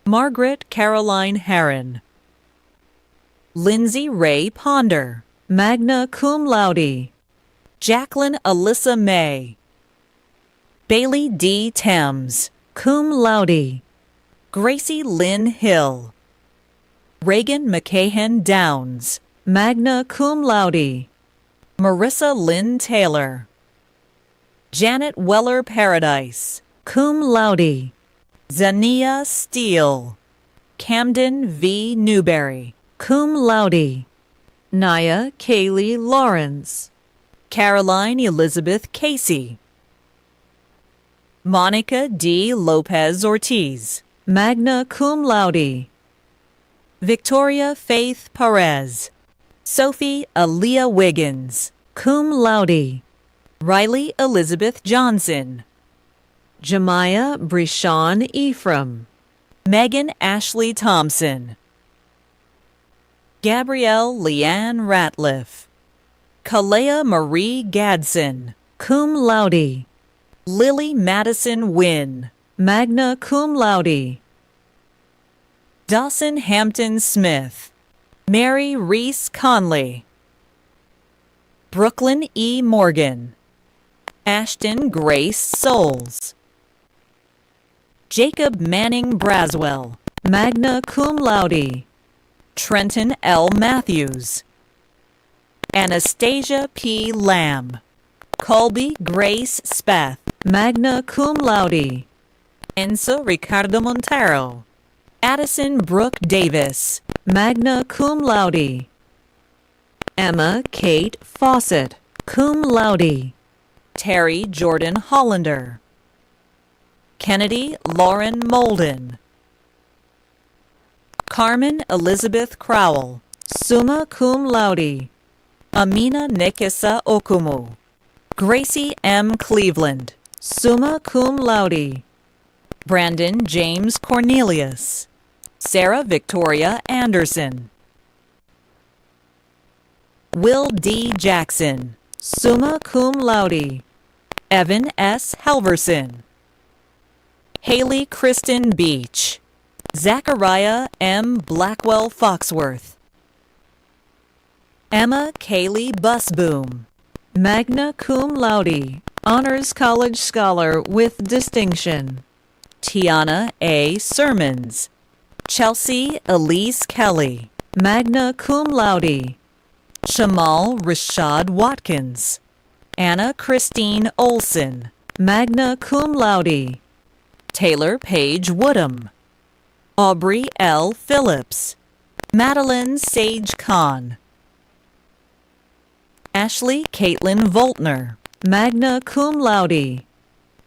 Margaret Caroline Herron. Lindsay Ray Ponder, magna cum laude. Jacqueline Alyssa May. Bailey D. Thames, cum laude. Gracie Lynn Hill. Reagan McCahan Downs, magna cum laude. Marissa Lynn Taylor. Janet Weller Paradise, cum laude. Zania Steele. Camden V. Newberry, cum laude. Naya Kaylee Lawrence. Caroline Elizabeth Casey. Monica D. Lopez Ortiz, magna cum laude. Victoria Faith Perez. Sophie Aaliyah Wiggins, cum laude. Riley Elizabeth Johnson. Jemiah Brishon Ephraim. Megan Ashley Thompson. Gabrielle Leanne Ratliff. Kalea Marie Gadsden, cum laude. Lily Madison Wynn, magna cum laude. Dawson Hampton Smith. Mary Reese Conley. Brooklyn E. Morgan. Ashton Grace Souls. Jacob Manning Braswell, magna cum laude. Trenton L. Matthews. Anastasia P. Lamb. Colby Grace Spath, magna cum laude. Enzo Ricardo Montero. Addison Brooke Davis, magna cum laude. Emma Kate Fawcett, cum laude. Terry Jordan Hollander. Kennedy Lauren Molden. Carmen Elizabeth Crowell, summa cum laude. Amina Nekesa Okumu. Gracie M. Cleveland, summa cum laude. Brandon James Cornelius. Sarah Victoria Anderson. Will D. Jackson, summa cum laude. Evan S. Halverson. Haley Kristen Beach. Zachariah M. Blackwell Foxworth. Emma Kaylee Busboom, magna cum laude, Honors College Scholar with distinction. Tiana A. Sermons. Chelsea Elise Kelly, magna cum laude. Shamal Rashad Watkins. Anna Christine Olson, magna cum laude. Taylor Paige Woodham. Aubrey L. Phillips. Madeline Sage Khan. Ashley Caitlin Voltner, magna cum laude.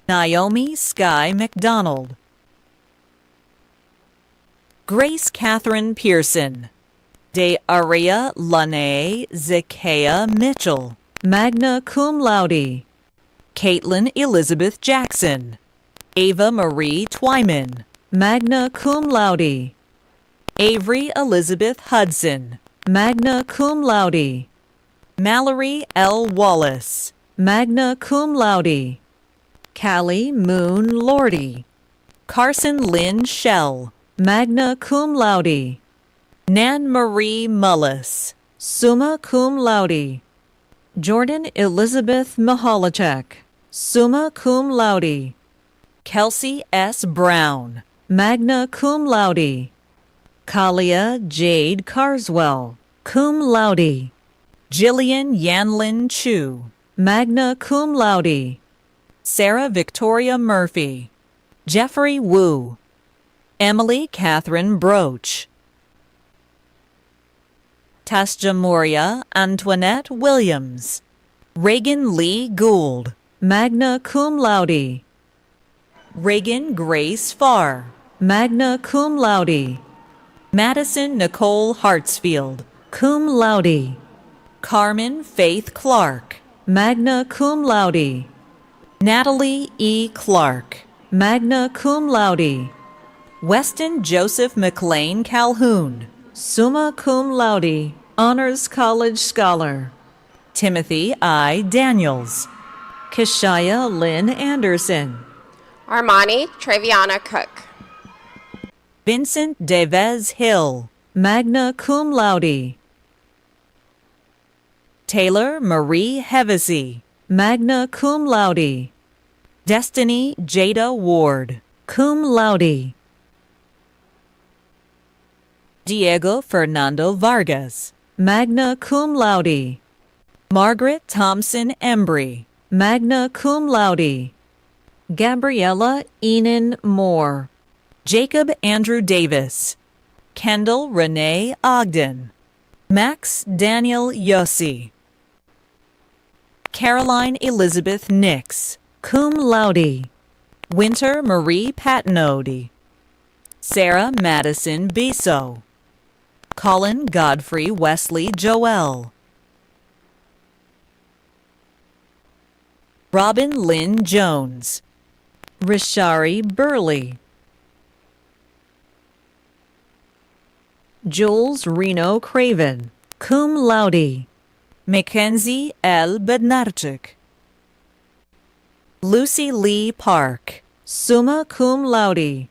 Naomi Sky McDonald. Grace Catherine Pearson. De Aria Lanae Zekea Mitchell, magna cum laude. Caitlin Elizabeth Jackson. Ava Marie Twyman, magna cum laude. Avery Elizabeth Hudson, magna cum laude. Mallory L. Wallace, magna cum laude. Callie Moon Lordy. Carson Lynn Shell, magna cum laude. Nan Marie Mullis, summa cum laude. Jordan Elizabeth Mihalacek, summa cum laude. Kelsey S. Brown, magna cum laude. Kalia Jade Carswell, cum laude. Jillian Yanlin Chu, magna cum laude. Sarah Victoria Murphy. Jeffrey Wu. Emily Catherine Broach. Tasja Moria Antoinette Williams. Reagan Lee Gould, magna cum laude. Reagan Grace Farr, magna cum laude. Madison Nicole Hartsfield, cum laude. Carmen Faith Clark, magna cum laude. Natalie E. Clark, magna cum laude. Weston Joseph McLean Calhoun, summa cum laude, Honors College Scholar. Timothy I. Daniels. Kishaya Lynn Anderson. Armani Treviana Cook. Vincent Devez Hill, magna cum laude. Taylor Marie Hevesy, magna cum laude. Destiny Jada Ward, cum laude. Diego Fernando Vargas, magna cum laude. Margaret Thompson Embry, magna cum laude. Gabriella Enan Moore. Jacob Andrew Davis. Kendall Renee Ogden. Max Daniel Yossi. Caroline Elizabeth Nix, cum laude. Winter Marie Patnode. Sarah Madison Biso. Colin Godfrey Wesley Joel. Robin Lynn Jones. Rishari Burley. Jules Reno Craven, cum laude. Mackenzie L. Bednarczyk. Lucy Lee Park, summa cum laude.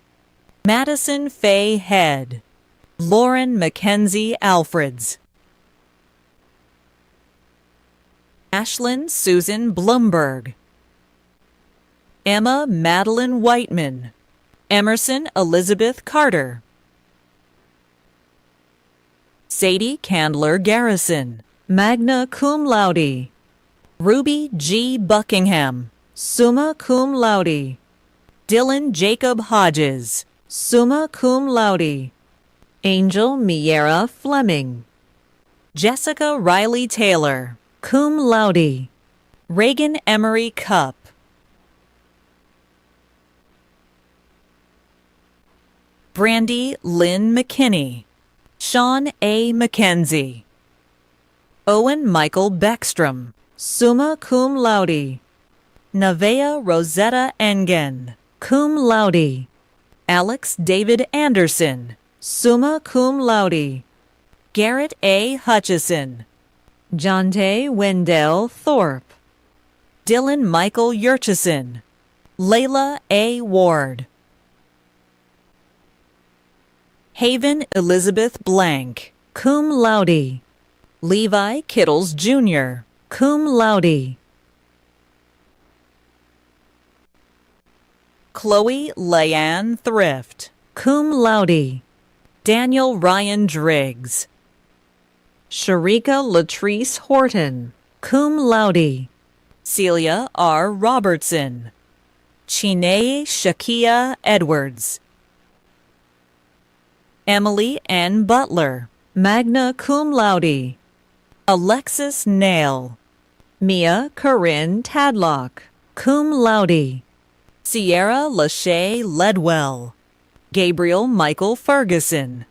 Madison Faye Head. Lauren Mackenzie Alfreds. Ashlyn Susan Blumberg. Emma Madeline Whiteman. Emerson Elizabeth Carter. Sadie Candler Garrison, magna cum laude. Ruby G. Buckingham, summa cum laude. Dylan Jacob Hodges, summa cum laude. Angel Miera Fleming. Jessica Riley Taylor, cum laude. Reagan Emery Cup. Brandy Lynn McKinney. Sean A. McKenzie. Owen Michael Beckstrom, summa cum laude. Nevaeh Rosetta Engen, cum laude. Alex David Anderson, summa cum laude. Garrett A. Hutchison. Jonte Wendell Thorpe. Dylan Michael Yurchison. Layla A. Ward. Haven Elizabeth Blank, cum laude. Levi Kittles Jr., cum laude. Chloe Leanne Thrift, cum laude. Daniel Ryan Driggs. Sharika Latrice Horton, cum laude. Celia R. Robertson. Chineye Shakia Edwards. Emily N. Butler, magna cum laude. Alexis Nail. Mia Corinne Tadlock, cum laude. Sierra Lachey Ledwell. Gabriel Michael Ferguson.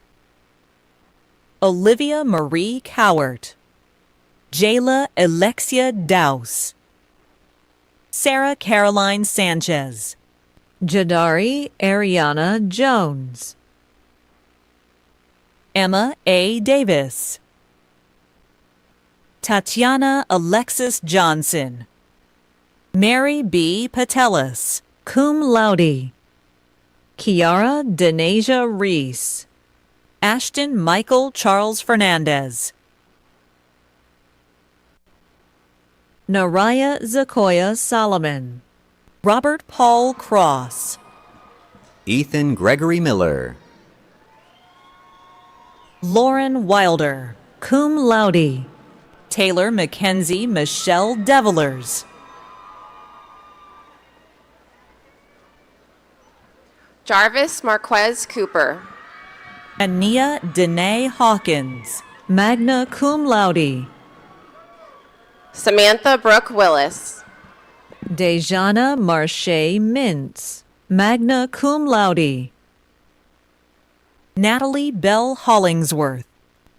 Olivia Marie Cowart. Jayla Alexia Douse. Sarah Caroline Sanchez. Jadari Ariana Jones. Emma A. Davis. Tatiana Alexis Johnson. Mary B. Patelis, cum laude. Kiara Denasia Reese. Ashton Michael Charles Fernandez. Naraya Zakoya Solomon. Robert Paul Cross. Ethan Gregory Miller. Lauren Wilder, cum laude. Taylor Mackenzie Michelle Devilers. Jarvis Marquez Cooper. Ania Danae Hawkins, magna cum laude. Samantha Brooke Willis. Dejana Marche Mintz, magna cum laude. Natalie Bell Hollingsworth.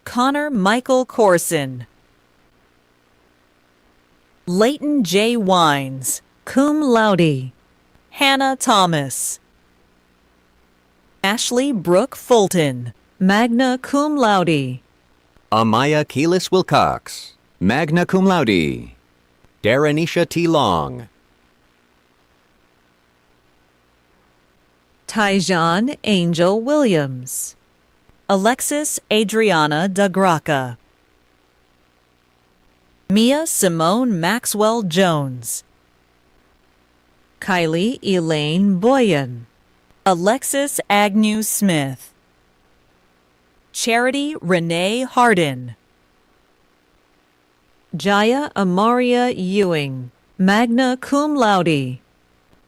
Connor Michael Corson. Leighton J. Wines, cum laude. Hannah Thomas. Ashley Brooke Fulton, magna cum laude. Amaya Keelis Wilcox, magna cum laude. Daranisha T. Long. Tyjon Angel Williams. Alexis Adriana DaGraca. Mia Simone Maxwell Jones. Kylie Elaine Boyan. Alexis Agnew Smith. Charity Renee Hardin. Jaya Amaria Ewing, magna cum laude.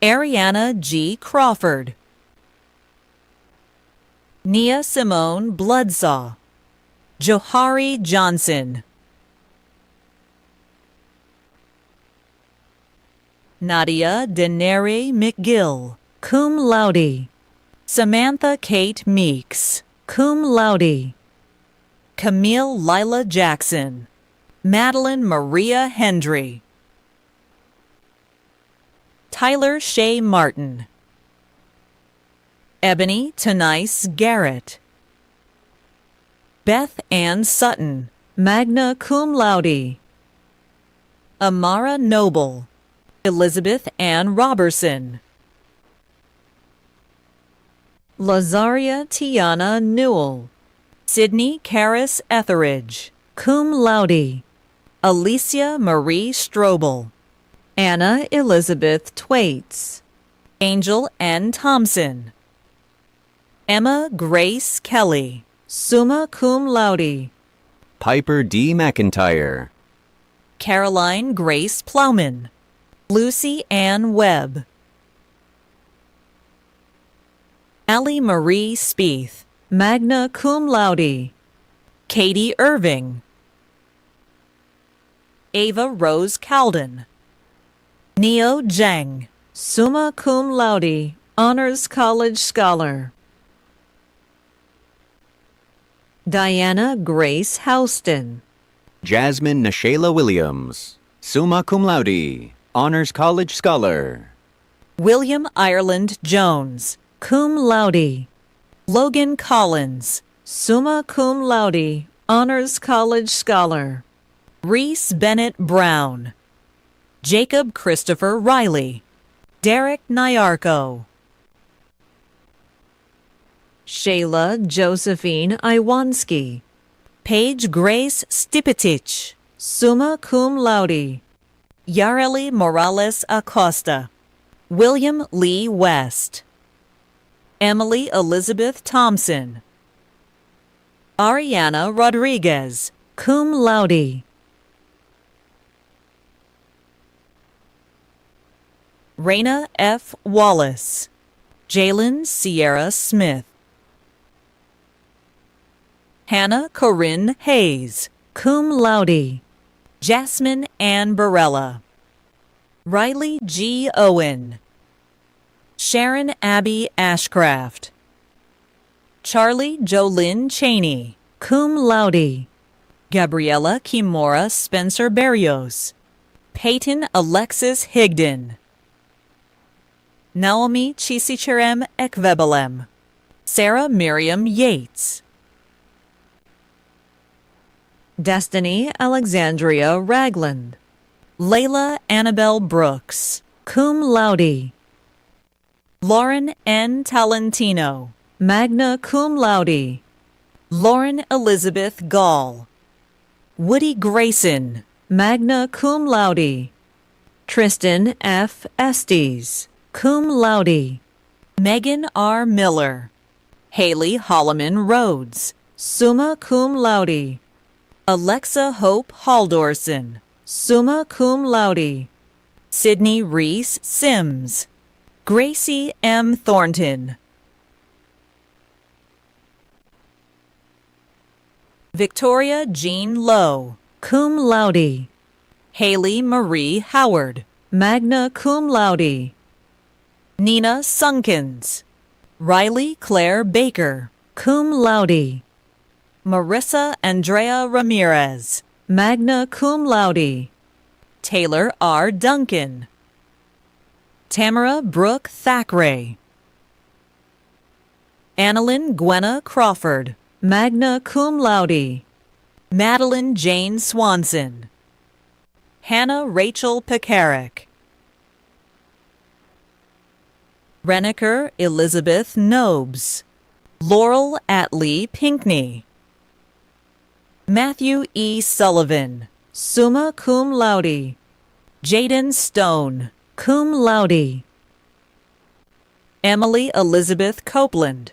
Ariana G. Crawford. Nia Simone Bloodsaw. Johari Johnson. Nadia Denere McGill, cum laude. Samantha Kate Meeks, cum laude. Camille Lila Jackson. Madeline Maria Hendry. Tyler Shea Martin. Ebony Tanice Garrett. Beth Ann Sutton, magna cum laude. Amara Noble, Elizabeth Ann Robertson, Lazaria Tiana Newell, Sydney Karis Etheridge, cum laude. Alicia Marie Strobel, Anna Elizabeth Twaits, Angel N. Thompson, Emma Grace Kelly, summa cum laude. Piper D. McIntyre, Caroline Grace Plowman, Lucy Ann Webb, Allie Marie Spieth, magna cum laude. Katie Irving, Ava Rose Calden, Neo Zhang, summa cum laude, Honors College Scholar. Diana Grace Houston, Jasmine Nashayla Williams, summa cum laude, Honors College Scholar. William Ireland Jones, cum laude. Logan Collins, summa cum laude, Honors College Scholar. Reese Bennett Brown, Jacob Christopher Riley, Derek Nyarko, Shayla Josephine Iwanski, Paige Grace Stipitich, summa cum laude. Yareli Morales Acosta, William Lee West, Emily Elizabeth Thompson, Ariana Rodriguez, cum laude. Raina F. Wallace, Jalen Sierra Smith, Hannah Corinne Hayes, cum laude. Jasmine Ann Barella, Riley G. Owen, Sharon Abby Ashcraft, Charlie Jolynn Cheney, cum laude. Gabriella Kimora Spencer Berrios, Peyton Alexis Higdon, Naomi Chisicherem Ekvebelem, Sarah Miriam Yates, Destiny Alexandria Ragland, Layla Annabelle Brooks, cum laude. Lauren N. Talentino, magna cum laude. Lauren Elizabeth Gall, Woody Grayson, magna cum laude. Tristan F. Estes, cum laude. Megan R. Miller, Haley Holloman Rhodes, summa cum laude. Alexa Hope Haldorson, summa cum laude. Sydney Reese Sims, Gracie M. Thornton, Victoria Jean Lowe, cum laude. Haley Marie Howard, magna cum laude. Nina Sunkins, Riley Claire Baker, cum laude. Marissa Andrea Ramirez, magna cum laude. Taylor R. Duncan, Tamara Brooke Thackeray, Annalyn Gwenna Crawford, magna cum laude. Madeline Jane Swanson, Hannah Rachel Pekarik, Reniker Elizabeth Nobes, Laurel Atlee Pinkney, Matthew E. Sullivan, summa cum laude. Jaden Stone, cum laude. Emily Elizabeth Copeland,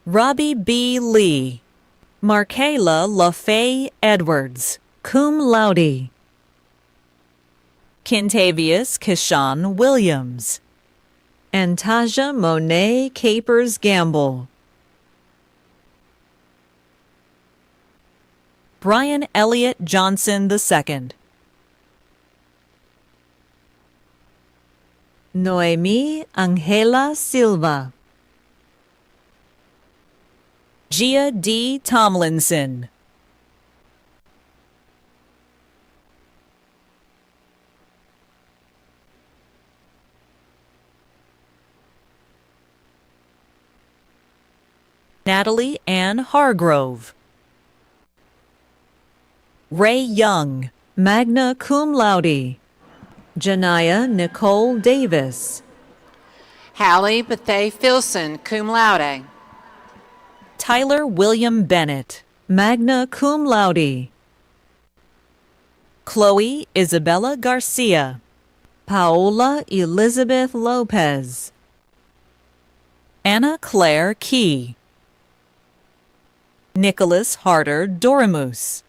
Robbie B. Lee, Markayla LaFay Edwards, cum laude. Kintavious Kishan Williams, Antasia Monet Capers Gamble, Brian Elliott Johnson II, Noemi Angela Silva, Gia D. Tomlinson, Natalie Ann Hargrove. Ray Young, magna cum laude. Janiyah Nicole Davis. Hallie Bethay Filson, cum laude. Tyler William Bennett, magna cum laude. Chloe Isabella Garcia. Paola Elizabeth Lopez. Anna Claire Key. Nicholas Harder Doremus.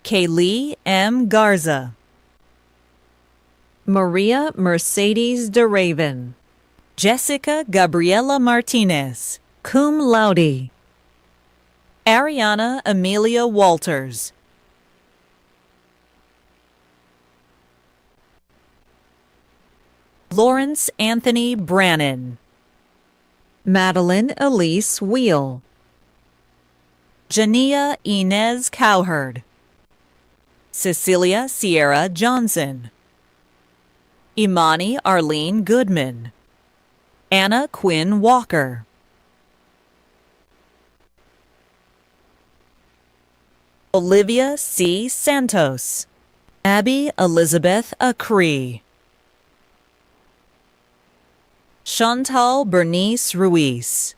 Kaylee M. Garza. Maria Mercedes DeRaven. Jessica Gabriela Martinez, cum laude. Ariana Amelia Walters. Lawrence Anthony Brannon. Madeline Elise Wheel. Jania Inez Cowherd. Cecilia Sierra Johnson. Imani Arlene Goodman. Anna Quinn Walker. Olivia C. Santos. Abby Elizabeth Acree. Chantal Bernice Ruiz.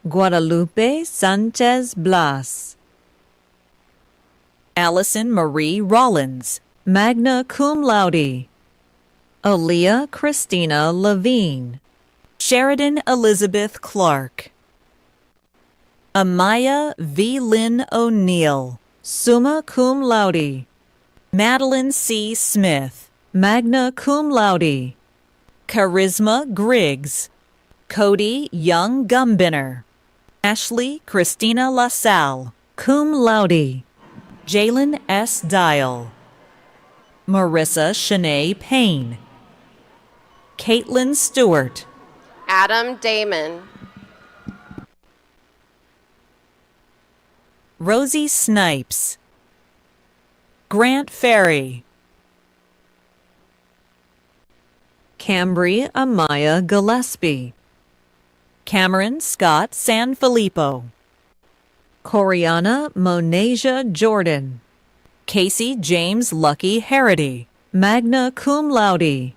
Guadalupe Sanchez Blas. Allison Marie Rollins, magna cum laude. Aaliyah Christina Levine. Sheridan Elizabeth Clark. Amaya V. Lynn O'Neill, summa cum laude. Madeline C. Smith, magna cum laude. Charisma Griggs. Cody Young Gumbinner. Ashley Christina LaSalle, cum laude. Jalen S. Dial. Marissa Shanae Payne. Caitlin Stewart. Adam Damon. Rosie Snipes. Grant Ferry. Cambry Amaya Gillespie. Cameron Scott Sanfilippo. Coriana Monasia Jordan. Casey James Lucky Harity, magna cum laude.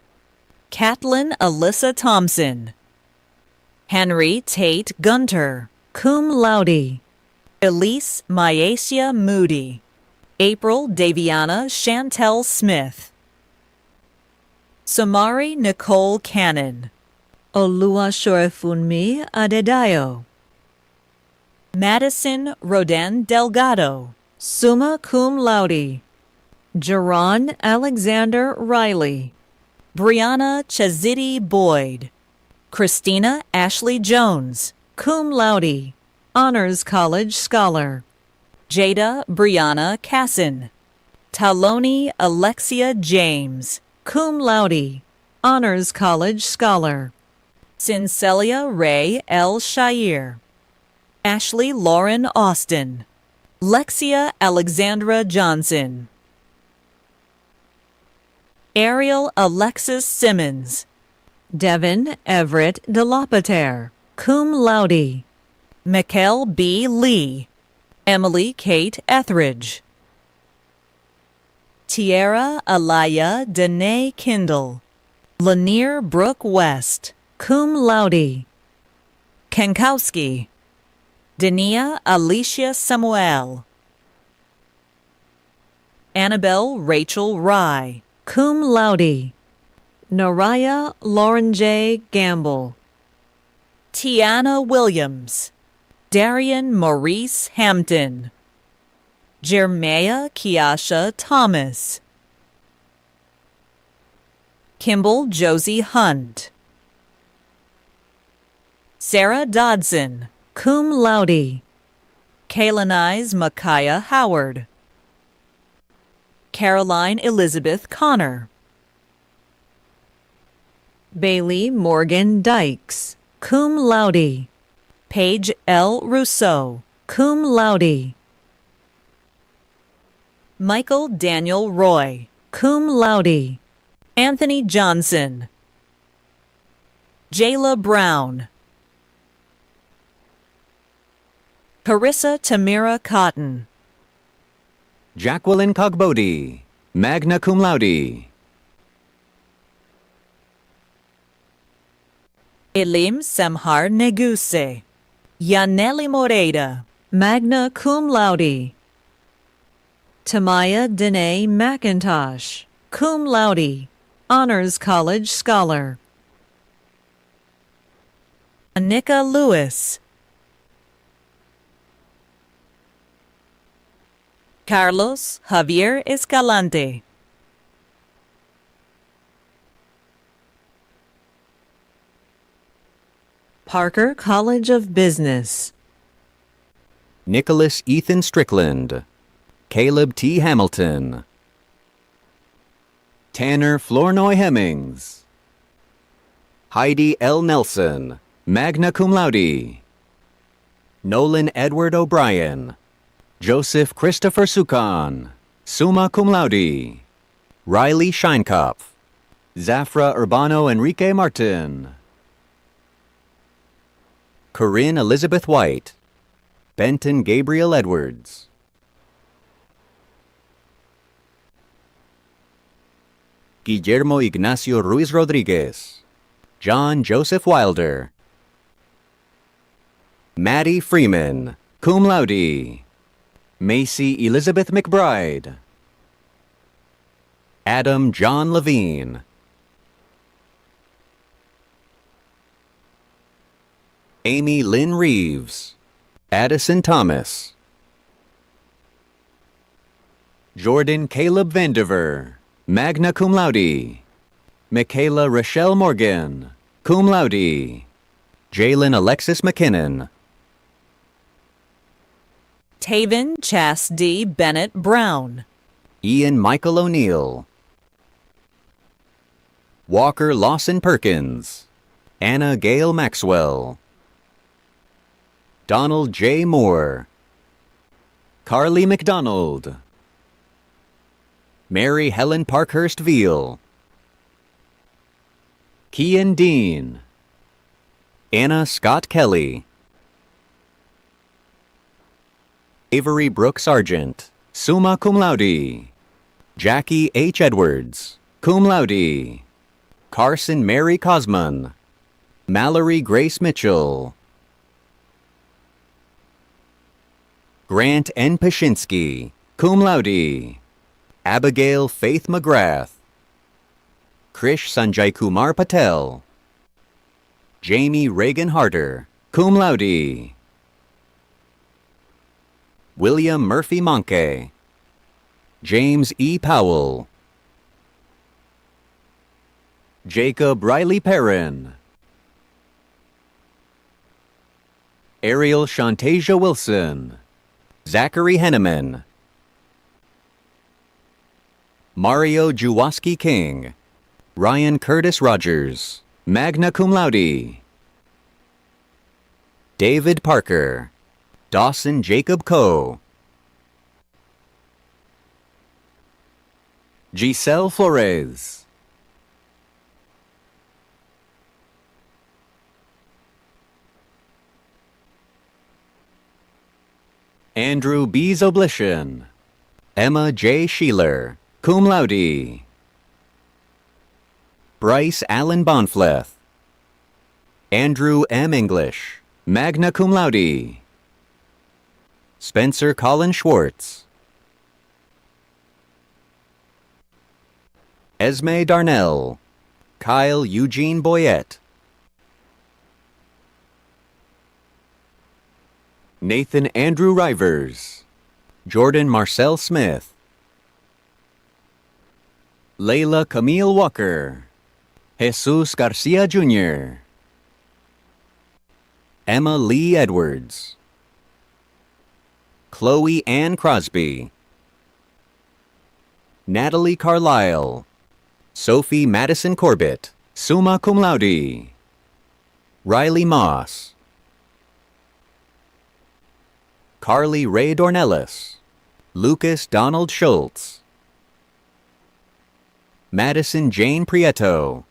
Catlin Alyssa Thompson. Henry Tate Gunter, cum laude. Elise Myasia Moody. April Daviana Chantel Smith. Samari Nicole Cannon. Oluwasefunmi Adedayo. Madison Rodan Delgado, summa cum laude. Jerron Alexander Riley. Brianna Chazidi Boyd. Christina Ashley Jones, cum laude, Honors College Scholar. Jada Brianna Casson. Taloni Alexia James, cum laude, Honors College Scholar. Cincelia Ray L. Shire. Ashley Lauren Austin. Lexia Alexandra Johnson. Ariel Alexis Simmons. Devin Everett DeLapater, cum laude. Mikkel B. Lee. Emily Kate Etheridge. Tierra Alaya Danae Kindle. Lanier Brooke West, cum laude. Kankowski. Dania Alicia Samuel. Annabelle Rachel Rye, cum laude. Noraya Lauren J. Gamble. Tiana Williams. Darian Maurice Hampton. Jeremiah Kiasha Thomas. Kimball Josie Hunt. Sarah Dodson, cum laude. Kaylanize Micaiah Howard. Caroline Elizabeth Connor. Bailey Morgan Dykes, cum laude. Paige L. Rousseau, cum laude. Michael Daniel Roy, cum laude. Anthony Johnson. Jayla Brown. Carissa Tamira Cotton. Jacqueline Cogbody, magna cum laude. Elim Semhar Neguse. Yaneli Moreira, magna cum laude. Tamaya Dene McIntosh, cum laude, Honors College Scholar. Anika Lewis. Carlos Javier Escalante. Parker College of Business. Nicholas Ethan Strickland, Caleb T. Hamilton, Tanner Flournoy Hemmings, Heidi L. Nelson, magna cum laude. Nolan Edward O'Brien, Joseph Christopher Sukan, summa cum laude. Riley Scheinkopf, Zafra Urbano Enrique Martin, Corinne Elizabeth White, Benton Gabriel Edwards, Guillermo Ignacio Ruiz Rodriguez, John Joseph Wilder, Maddie Freeman, cum laude. Macy Elizabeth McBride, Adam John Levine, Amy Lynn Reeves, Addison Thomas, Jordan Caleb Vandiver, magna cum laude. Michaela Rochelle Morgan, cum laude. Jalen Alexis McKinnon, Taven Chas D. Bennett Brown. Ian Michael O'Neill, Walker Lawson Perkins, Anna Gail Maxwell, Donald J. Moore, Carly McDonald, Mary Helen Parkhurst Veal, Kian Dean, Anna Scott Kelly, Avery Brooke Sargent, summa cum laude. Jackie H. Edwards, cum laude. Carson Mary Cosman, Mallory Grace Mitchell, Grant N. Pashinsky, cum laude. Abigail Faith McGrath, Krish Sanjay Kumar Patel, Jamie Reagan Harder, cum laude. William Murphy Monke, James E. Powell, Jacob Riley Perrin, Ariel Shantasia Wilson, Zachary Henneman, Mario Juwaski King, Ryan Curtis Rogers, magna cum laude. David Parker, Dawson Jacob Coe, Giselle Flores, Andrew B. Zoblishin, Emma J. Sheeler, cum laude. Bryce Allen Bonfleth, Andrew M. English, magna cum laude. Spencer Colin Schwartz, Esme Darnell, Kyle Eugene Boyette, Nathan Andrew Rivers, Jordan Marcel Smith, Layla Camille Walker, Jesus Garcia Jr., Emma Lee Edwards, Chloe Ann Crosby, Natalie Carlisle, Sophie Madison Corbett, summa cum laude. Riley Moss, Carly Ray Dornellis, Lucas Donald Schultz, Madison Jane Prieto,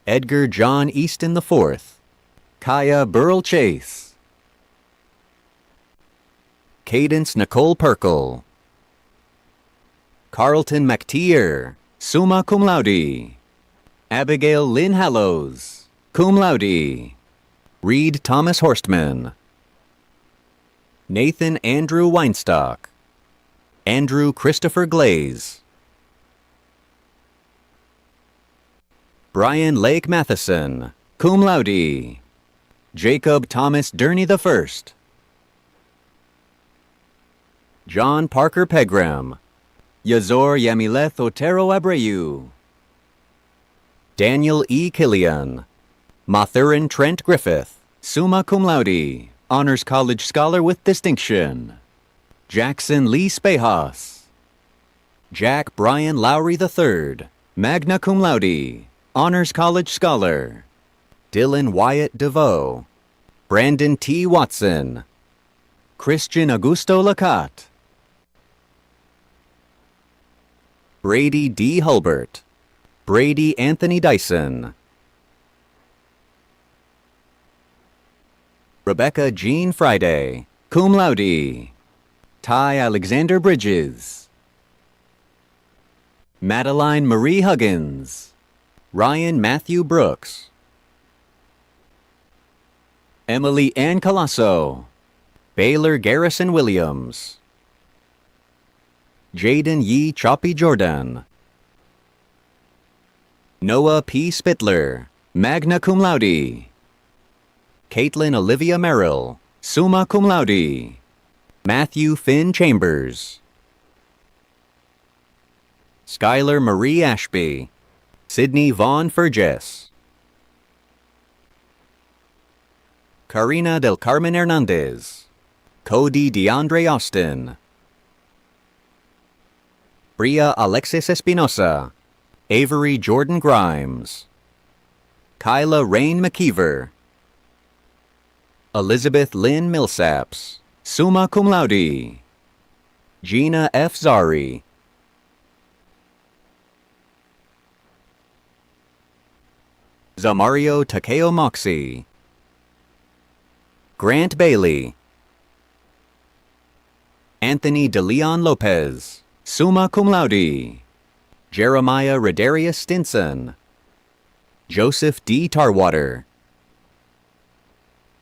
Edgar John Easton IV, Kaya Burrell Chase, Cadence Nicole Perkle. Carlton McTeer, summa cum laude. Abigail Lynn Hallows, cum laude. Reed Thomas Horstman. Nathan Andrew Weinstock. Andrew Christopher Glaze. Brian Lake Matheson, cum laude. Jacob Thomas Durney I. John Parker Pegram. Yazor Yamileth Otero Abreu. Daniel E. Killian. Mathurin Trent Griffith, summa cum laude, Honors College Scholar with Distinction. Jackson Lee Spahas. Jack Brian Lowry III, magna cum laude, Honors College Scholar. Dylan Wyatt DeVoe. Brandon T. Watson. Christian Augusto Lacotte. Brady D. Hulbert. Brady Anthony Dyson. Rebecca Jean Friday, cum laude. Ty Alexander Bridges. Madeline Marie Huggins. Ryan Matthew Brooks. Emily Ann Colasso. Baylor Garrison Williams. Jaden Yee Choppy Jordan. Noah P. Spittler, magna cum laude. Caitlin Olivia Merrill, summa cum laude. Matthew Finn Chambers. Skylar Marie Ashby. Sydney Vaughn Ferges. Karina del Carmen Hernandez. Cody DeAndre Austin. Bria Alexis Espinosa. Avery Jordan Grimes. Kyla Rain McKeever. Elizabeth Lynn Millsaps, summa cum laude. Gina F. Zari. Zamario Takeo Moxie. Grant Bailey. Anthony DeLeon Lopez, summa cum laude. Jeremiah Redarius Stinson. Joseph D. Tarwater.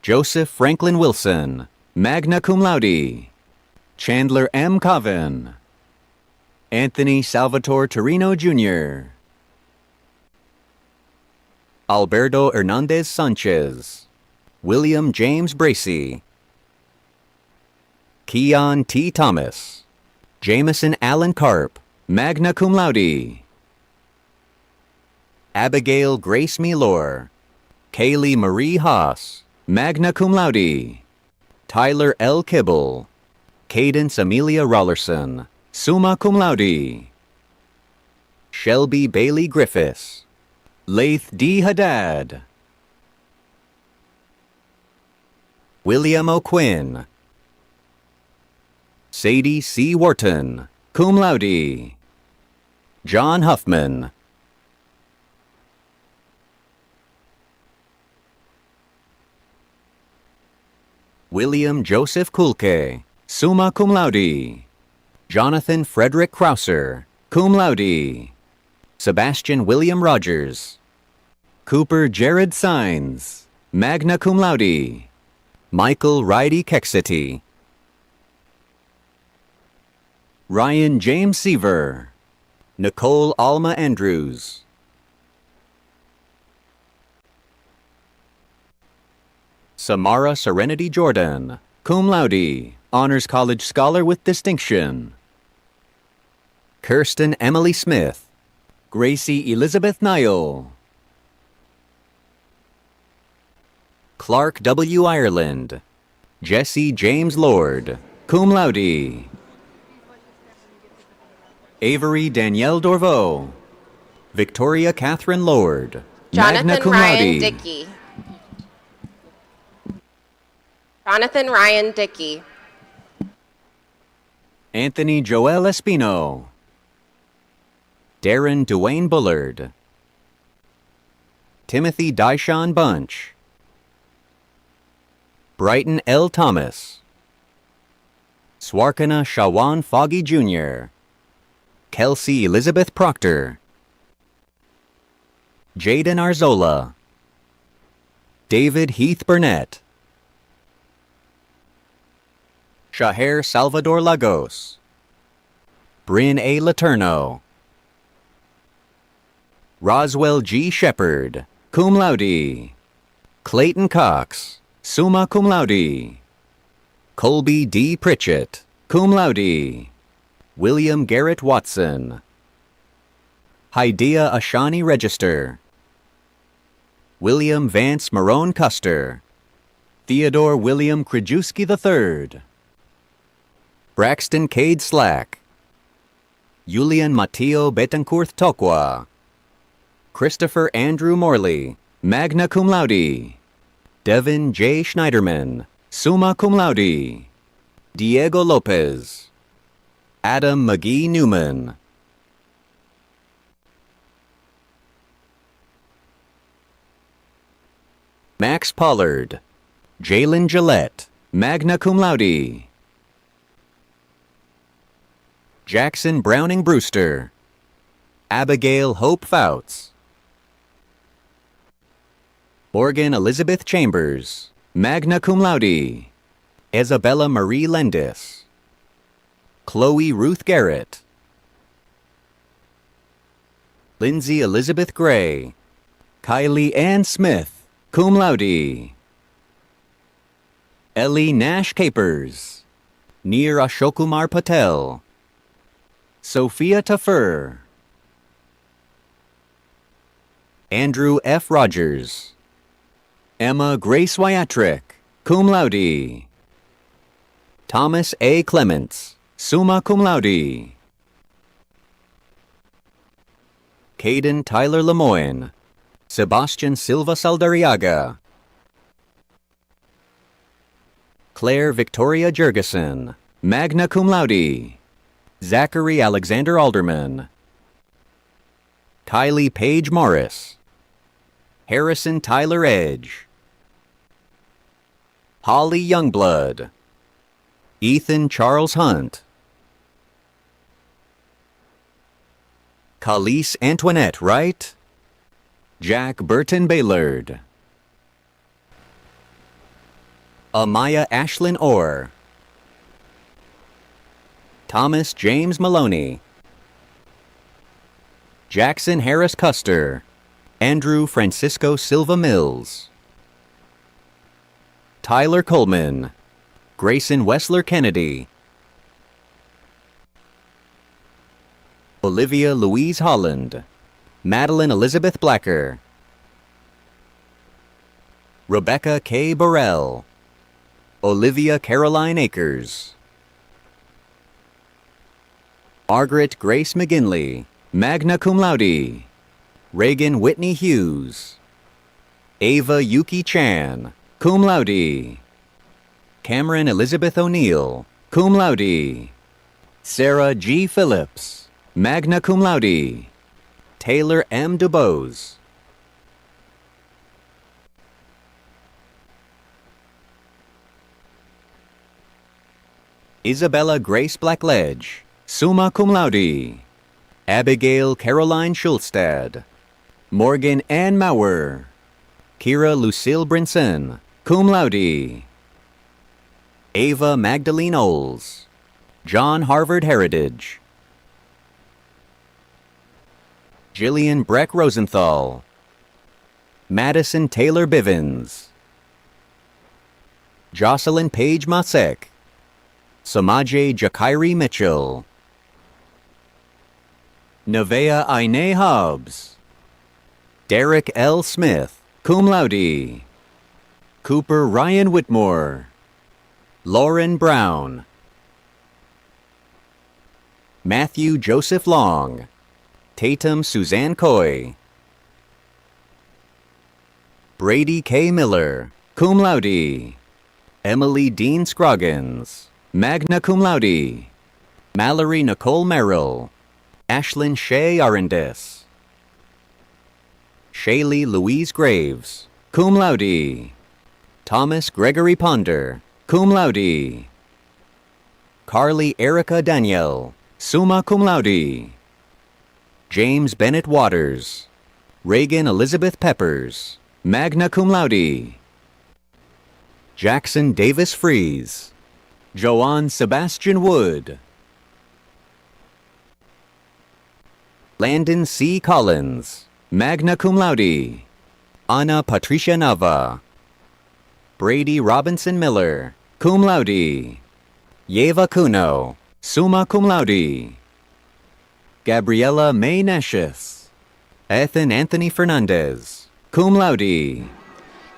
Joseph Franklin Wilson, magna cum laude. Chandler M. Coven. Anthony Salvatore Torino Jr. Alberto Hernandez Sanchez. William James Bracey. Keon T. Thomas. Jameson Allen Karp, magna cum laude. Abigail Grace Milor. Kaylee Marie Haas, magna cum laude. Tyler L. Kibble. Cadence Amelia Rollerson, summa cum laude. Shelby Bailey Griffiths. Laith D. Haddad. William O'Quinn. Sadie C. Wharton, cum laude. John Huffman. William Joseph Kulke, summa cum laude. Jonathan Frederick Krauser, cum laude. Sebastian William Rogers. Cooper Jared Sines, magna cum laude. Michael Ridey Kexity. Ryan James Seaver. Nicole Alma Andrews. Samara Serenity Jordan, cum laude, Honors College Scholar with Distinction. Kirsten Emily Smith. Gracie Elizabeth Niall. Clark W. Ireland. Jesse James Lord, cum laude. Avery Danielle Dorveau. Victoria Catherine Lord, magna Jonathan cum Ryan laude. Dickey. Jonathan Ryan Dickey. Anthony Joel Espino. Darren Dwayne Bullard. Timothy Dyshawn Bunch. Brighton L. Thomas. Swarkana Shawan Foggy Jr., Kelsey Elizabeth Proctor, Jaden Arzola, David Heath Burnett, Shaher Salvador Lagos, Bryn A. Laterno, Roswell G. Shepard, cum laude, Clayton Cox, summa cum laude, Colby D. Pritchett, cum laude, William Garrett Watson, Hydea Ashani Register, William Vance Marone Custer, Theodore William Krajewski III, Braxton Cade Slack, Julian Mateo Betancourt Tokwa, Christopher Andrew Morley, magna cum laude, Devin J. Schneiderman, summa cum laude, Diego Lopez, Adam McGee Newman, Max Pollard, Jalen Gillette, magna cum laude, Jackson Browning Brewster, Abigail Hope Fouts, Morgan Elizabeth Chambers, magna cum laude, Isabella Marie Lendis, Chloe Ruth Garrett, Lindsay Elizabeth Gray, Kylie Ann Smith, cum laude, Ellie Nash Capers, Nir Ashokumar Patel, Sophia Tafur, Andrew F. Rogers, Emma Grace Wyatrick, cum laude, Thomas A. Clements, summa cum laude, Caden Tyler Lemoyne, Sebastian Silva Saldariaga, Claire Victoria Jurgensen, magna cum laude, Zachary Alexander Alderman, Kylie Page Morris, Harrison Tyler Edge, Holly Youngblood, Ethan Charles Hunt, Khalees Antoinette Wright, Jack Burton Baylord, Amaya Ashlyn Orr, Thomas James Maloney, Jackson Harris Custer, Andrew Francisco Silva Mills, Tyler Coleman, Grayson Wessler Kennedy, Olivia Louise Holland, Madeline Elizabeth Blacker, Rebecca K. Burrell, Olivia Caroline Akers, Margaret Grace McGinley, magna cum laude, Reagan Whitney Hughes, Ava Yuki Chan, cum laude, Cameron Elizabeth O'Neill, cum laude, Sarah G. Phillips, magna cum laude, Taylor M. DuBose, Isabella Grace Blackledge, summa cum laude, Abigail Caroline Schulstad, Morgan Ann Maurer, Kira Lucille Brinson, cum laude, Ava Magdalene Oles, John Harvard Heritage, Jillian Breck Rosenthal, Madison Taylor Bivens, Jocelyn Page Masek, Samaje Jakairi Mitchell, Nevea Aine Hobbs, Derek L. Smith, cum laude, Cooper Ryan Whitmore, Lauren Brown, Matthew Joseph Long, Tatum Suzanne Coy, Brady K. Miller, cum laude, Emily Dean Scroggins, magna cum laude, Mallory Nicole Merrill, Ashlyn Shea Arendis, Shaylee Louise Graves, cum laude, Thomas Gregory Ponder, cum laude, Carly Erica Danielle, summa cum laude. James Bennett Waters. Reagan Elizabeth Peppers, magna cum laude. Jackson Davis Fries. Joanne Sebastian Wood. Landon C. Collins, magna cum laude. Anna Patricia Nava. Brady Robinson Miller, cum laude. Yeva Kuno, summa cum laude. Gabriela May Neshis. Ethan Anthony Fernandez, cum laude.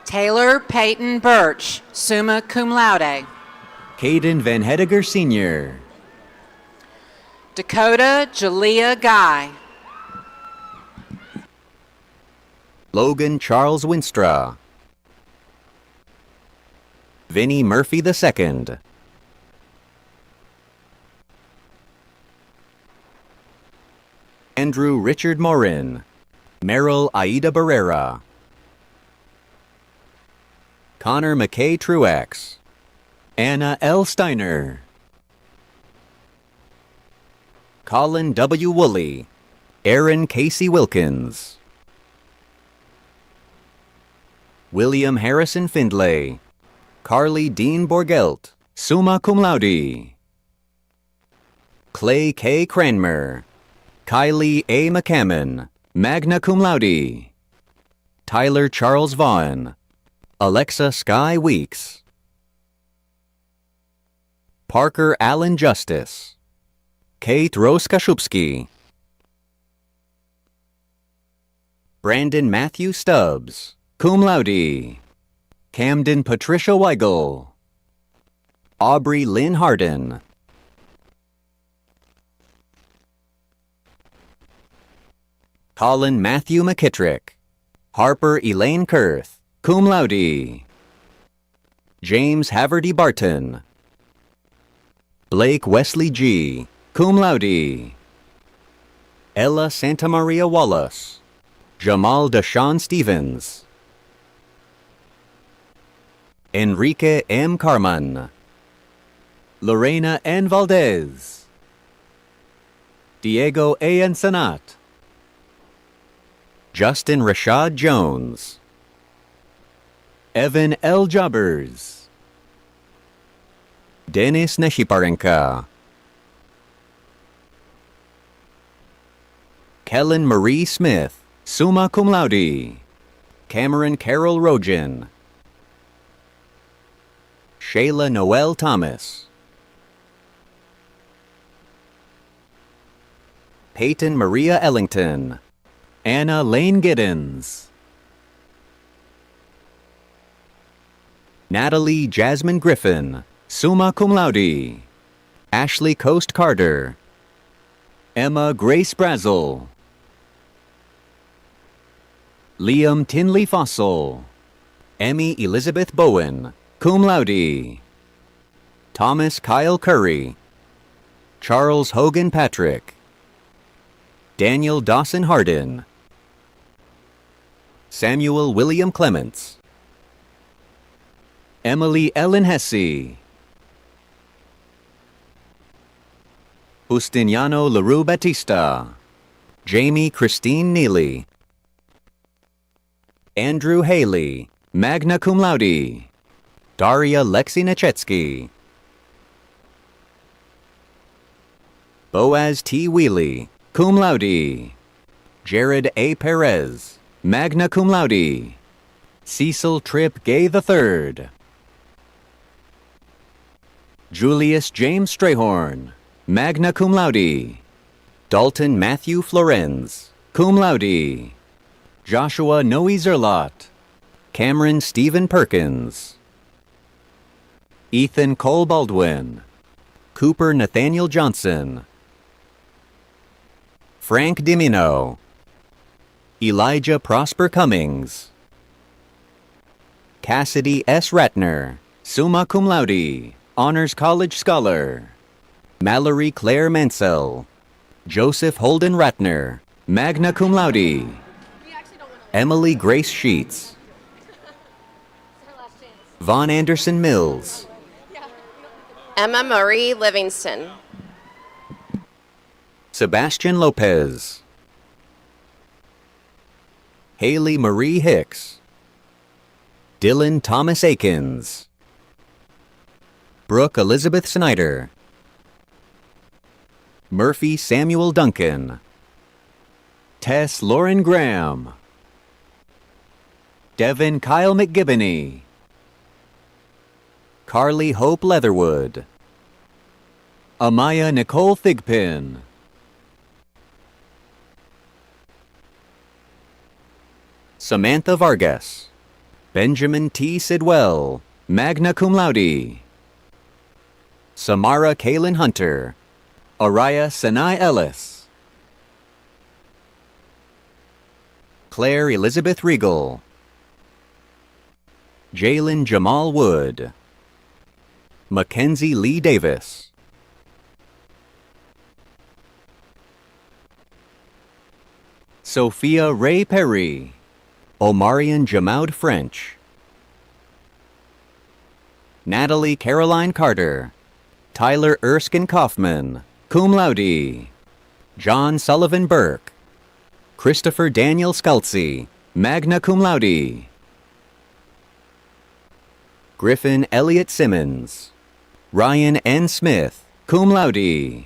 Taylor Peyton Birch, summa cum laude. Caden Van Hediger Sr. Dakota Jalea Guy. Logan Charles Winstra. Vinnie Murphy II. Andrew Richard Morin. Meryl Aida Barrera. Connor McKay Truax. Anna L. Steiner. Colin W. Woolley. Aaron Casey Wilkins. William Harrison Findlay. Carly Dean Borgelt, summa cum laude. Clay K. Cranmer. Kylie A. McCammon, magna cum laude. Tyler Charles Vaughn. Alexa Sky Weeks. Parker Allen Justice. Kate Rose Kashubski. Brandon Matthew Stubbs, cum laude. Camden Patricia Weigel. Aubrey Lynn Harden. Colin Matthew McKittrick. Harper Elaine Kurth, cum laude. James Haverty Barton. Blake Wesley G., cum laude. Ella Santa Maria Wallace. Jamal Deshawn Stevens. Enrique M. Carman. Lorena N. Valdez. Diego A. Ensenat. Justin Rashad Jones. Evan L. Jobbers. Denis Neshiparenka. Kellen Marie Smith, summa cum laude. Cameron Carol Rogen. Shayla Noel Thomas. Peyton Maria Ellington. Anna Lane Giddens. Natalie Jasmine Griffin, summa cum laude. Ashley Coast Carter. Emma Grace Brazel. Liam Tinley Fossel. Emmy Elizabeth Bowen, cum laude. Thomas Kyle Curry. Charles Hogan Patrick. Daniel Dawson Hardin. Samuel William Clements. Emily Ellen Hesse. Justiniano LaRue Batista. Jamie Christine Neely. Andrew Haley, magna cum laude. Daria Lexi Nachetsky. Boaz T. Wheely, cum laude. Jared A. Perez, magna cum laude. Cecil Tripp Gay III. Julius James Strayhorn, magna cum laude. Dalton Matthew Florenz, cum laude. Joshua Noe Zerlot. Cameron Stephen Perkins. Ethan Cole Baldwin. Cooper Nathaniel Johnson. Frank Dimino. Elijah Prosper Cummings. Cassidy S. Ratner, summa cum laude, Honors College Scholar. Mallory Claire Mansell. Joseph Holden Ratner, magna cum laude. Emily Grace Sheets. Vaughn Anderson Mills. Emma Marie Livingston. Sebastian Lopez. Haley Marie Hicks. Dylan Thomas Akins. Brooke Elizabeth Snyder. Murphy Samuel Duncan. Tess Lauren Graham. Devin Kyle McGibbony. Carly Hope Leatherwood. Amaya Nicole Thigpen. Samantha Vargas. Benjamin T. Sidwell, magna cum laude. Samara Kaylin Hunter. Araya Sanai Ellis. Claire Elizabeth Regal. Jalen Jamal Wood. Mackenzie Lee Davis. Sophia Ray Perry. Omarion Jamaud French. Natalie Caroline Carter. Tyler Erskine Kaufman, cum laude. John Sullivan Burke. Christopher Daniel Scultsy, magna cum laude. Griffin Elliott Simmons. Ryan N. Smith, cum laude.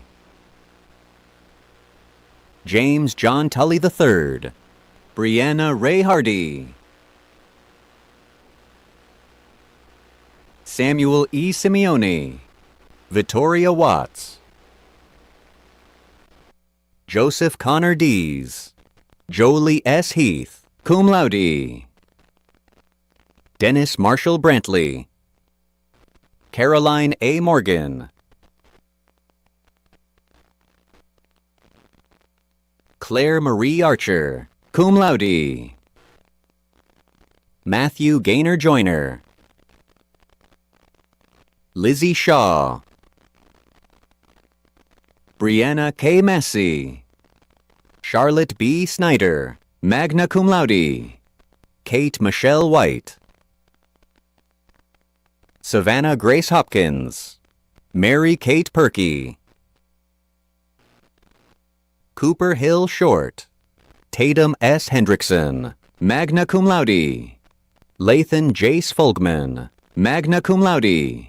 James John Tully III. Brianna Ray Hardy. Samuel E. Simeone. Vittoria Watts. Joseph Connor Dees. Jolie S. Heath, cum laude. Dennis Marshall Brantley. Caroline A. Morgan. Claire Marie Archer, cum laude. Matthew Gaynor Joyner. Lizzie Shaw. Brianna K. Massey. Charlotte B. Snyder, magna cum laude. Kate Michelle White. Savannah Grace Hopkins. Mary Kate Perky. Cooper Hill Short. Tatum S. Hendrickson, magna cum laude. Lathan Jace Folgman, magna cum laude.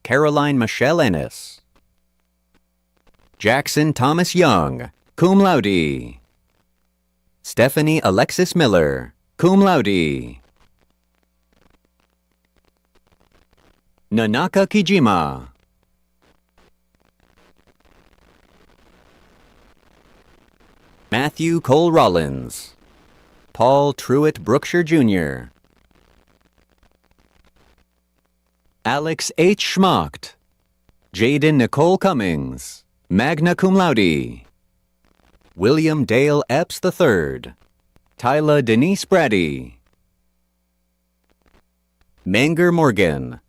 Caroline Michelle Ennis. Jackson Thomas Young, cum laude. Stephanie Alexis Miller, cum laude. Nanaka Kijima. Matthew Cole Rollins. Paul Truitt Brookshire Jr. Alex H. Schmacht. Jaden Nicole Cummings, magna cum laude. William Dale Epps III. Tyla Denise Brady. Manger Morgan.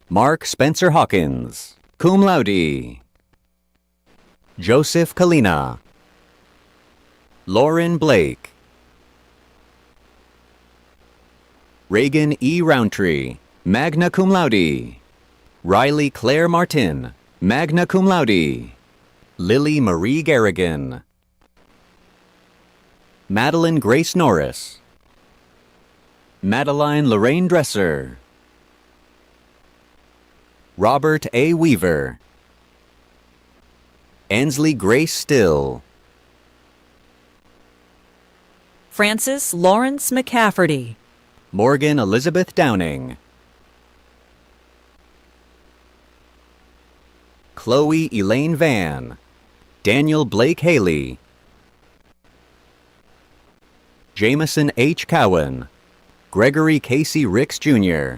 Mark Spencer Hawkins, cum laude. Joseph Kalina. Lauren Blake. Reagan E. Roundtree, magna cum laude. Riley Claire Martin, magna cum laude. Lily Marie Garrigan. Madeline Grace Norris. Madeline Lorraine Dresser. Robert A. Weaver. Ansley Grace Still. Frances Lawrence McCafferty. Morgan Elizabeth Downing. Chloe Elaine Van. Daniel Blake Haley. Jameson H. Cowan. Gregory Casey Ricks Jr.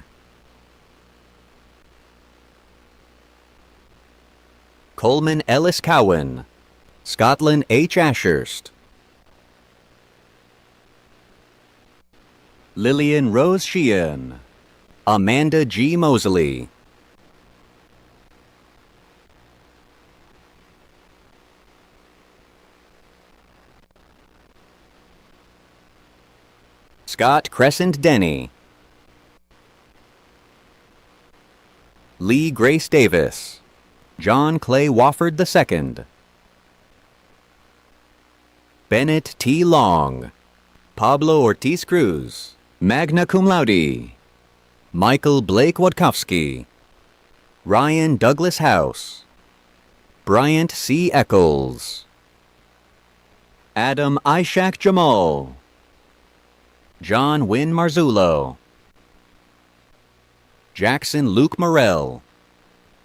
Coleman Ellis Cowan. Scotland H. Ashurst. Lillian Rose Sheehan. Amanda G. Mosley. Scott Crescent Denny. Lee Grace Davis, John Clay Wofford II, Bennett T. Long, Pablo Ortiz Cruz, magna cum laude, Michael Blake Wadkowski, Ryan Douglas House, Bryant C. Eccles, Adam Ishak Jamal, John Wynn Marzullo, Jackson Luke Morell,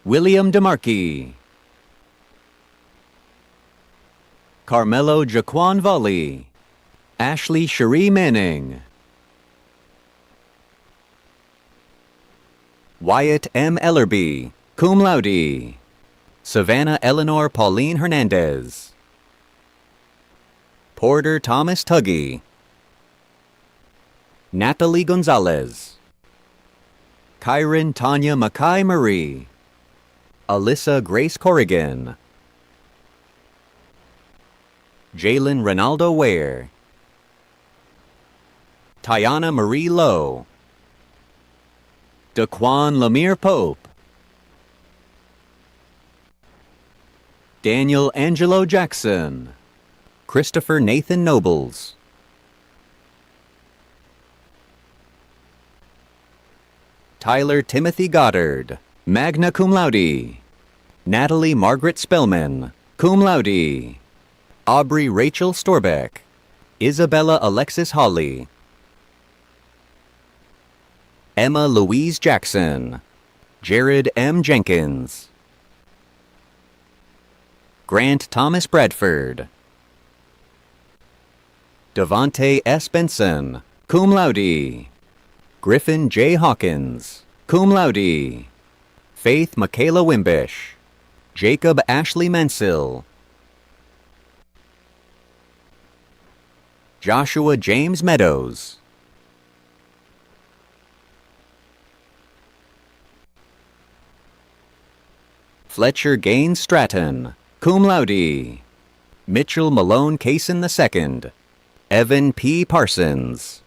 William DeMarkey, Carmelo Jaquan Volley, Ashley Cherie Manning, Wyatt M. Ellerby, cum laude, Savannah Eleanor Pauline Hernandez, Porter Thomas Tuggy, Natalie Gonzalez, Kyron Tanya Mackay Marie, Alyssa Grace Corrigan, Jalen Ronaldo Ware, Tiana Marie Lowe, Daquan Lemire Pope, Daniel Angelo Jackson, Christopher Nathan Nobles, Tyler Timothy Goddard, magna cum laude, Natalie Margaret Spellman, cum laude, Aubrey Rachel Storbeck, Isabella Alexis Hawley, Emma Louise Jackson, Jared M. Jenkins, Grant Thomas Bradford, Devontae S. Benson, cum laude, Griffin J. Hawkins, cum laude, Faith Michaela Wimbish, Jacob Ashley Mensil, Joshua James Meadows, Fletcher Gaines Stratton, cum laude, Mitchell Malone Cason II, Evan P. Parsons,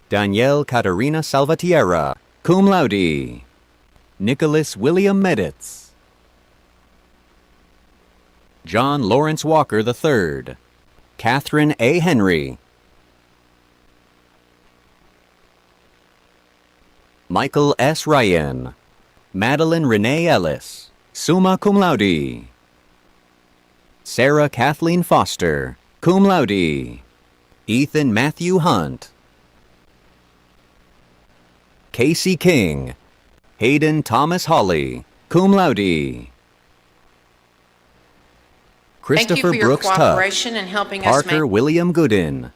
Danielle Caterina Salvatierra, cum laude, Nicholas William Meditz, John Lawrence Walker III, Catherine A. Henry, Michael S. Ryan, Madeline Renee Ellis, summa cum laude, Sarah Kathleen Foster, cum laude, Ethan Matthew Hunt, Casey King, Hayden Thomas Hawley, cum laude, Christopher Thank you for your Brooks Tuck, cooperation in helping us Parker make William Gooden,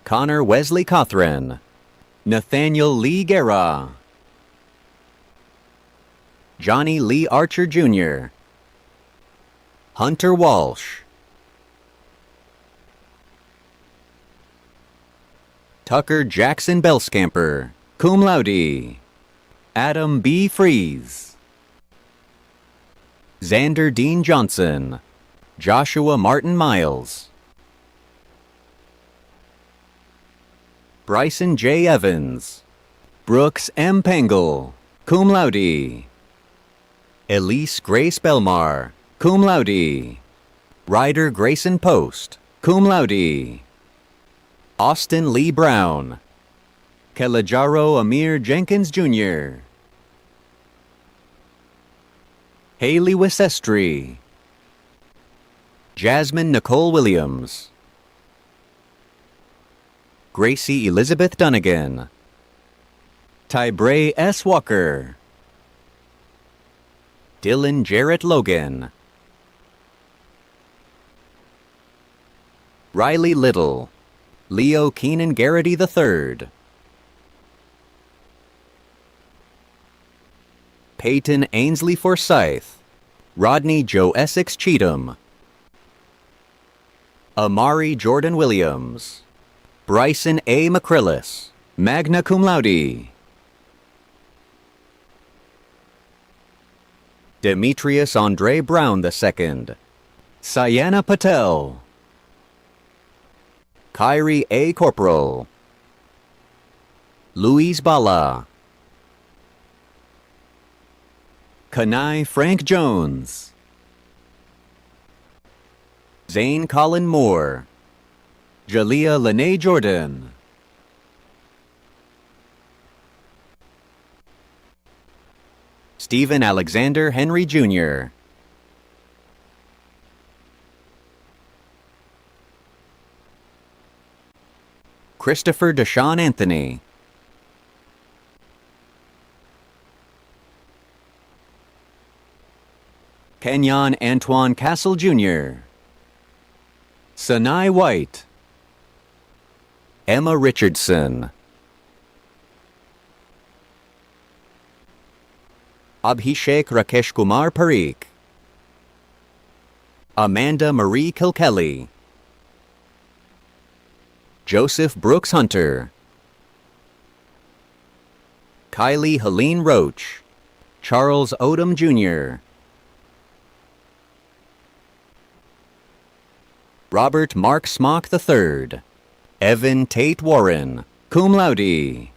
Connor Wesley Cothran, Nathaniel Lee Guerra, Johnny Lee Archer Jr., Hunter Walsh, Tucker Jackson Bellscamper, cum laude, Adam B. Fries, Xander Dean Johnson, Joshua Martin Miles, Bryson J. Evans, Brooks M. Pengel, cum laude, Elise Grace Belmar, cum laude, Ryder Grayson Post, cum laude, Austin Lee Brown, Kelajaro Amir Jenkins Jr., Haley Wissestri, Jasmine Nicole Williams, Gracie Elizabeth Dunnigan, Tybray S. Walker, Dylan Jarrett Logan, Riley Little, Leo Keenan Garrity III, Peyton Ainsley Forsyth, Rodney Joe Essex Cheatham, Amari Jordan Williams, Bryson A. McCrillis, magna cum laude, Demetrius Andre Brown II, Sayana Patel, Kyrie A. Corporal, Louise Bala, Kanai Frank Jones, Zane Colin Moore, Jalea Lene Jordan, Stephen Alexander Henry Jr., Christopher Deshaun Anthony, Kenyon Antoine Castle Jr., Sanai White, Emma Richardson, Abhishek Rakesh Kumar Parikh, Amanda Marie Kilkelly, Joseph Brooks Hunter, Kylie Helene Roach, Charles Odom Jr., Robert Mark Smock III, Evan Tate Warren, cum laude,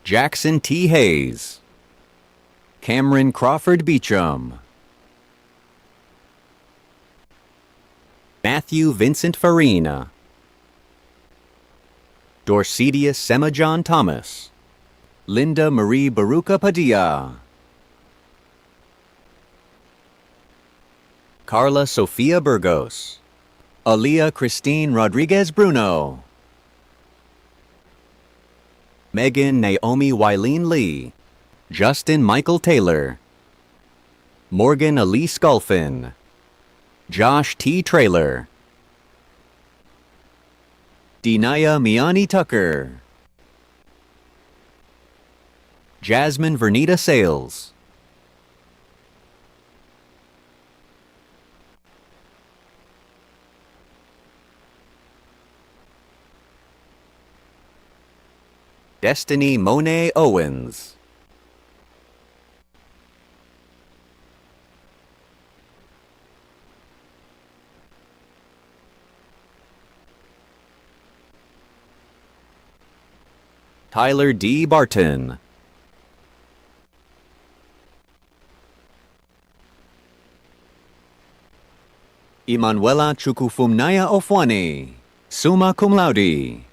Jackson T. Hayes, Cameron Crawford Beecham, Matthew Vincent Farina, Dorcetius Sema John Thomas, Linda Marie Baruca Padilla, Carla Sofia Burgos, Aaliyah Christine Rodriguez Bruno, Megan Naomi Wileen Lee, Justin Michael Taylor, Morgan Elise Golfin, Josh T. Traylor, Denaya Miani Tucker, Jasmine Vernita Sales, Destiny Monet Owens, Tyler D. Barton, Emanuela Chukufumnaya Ofwani, summa cum laude,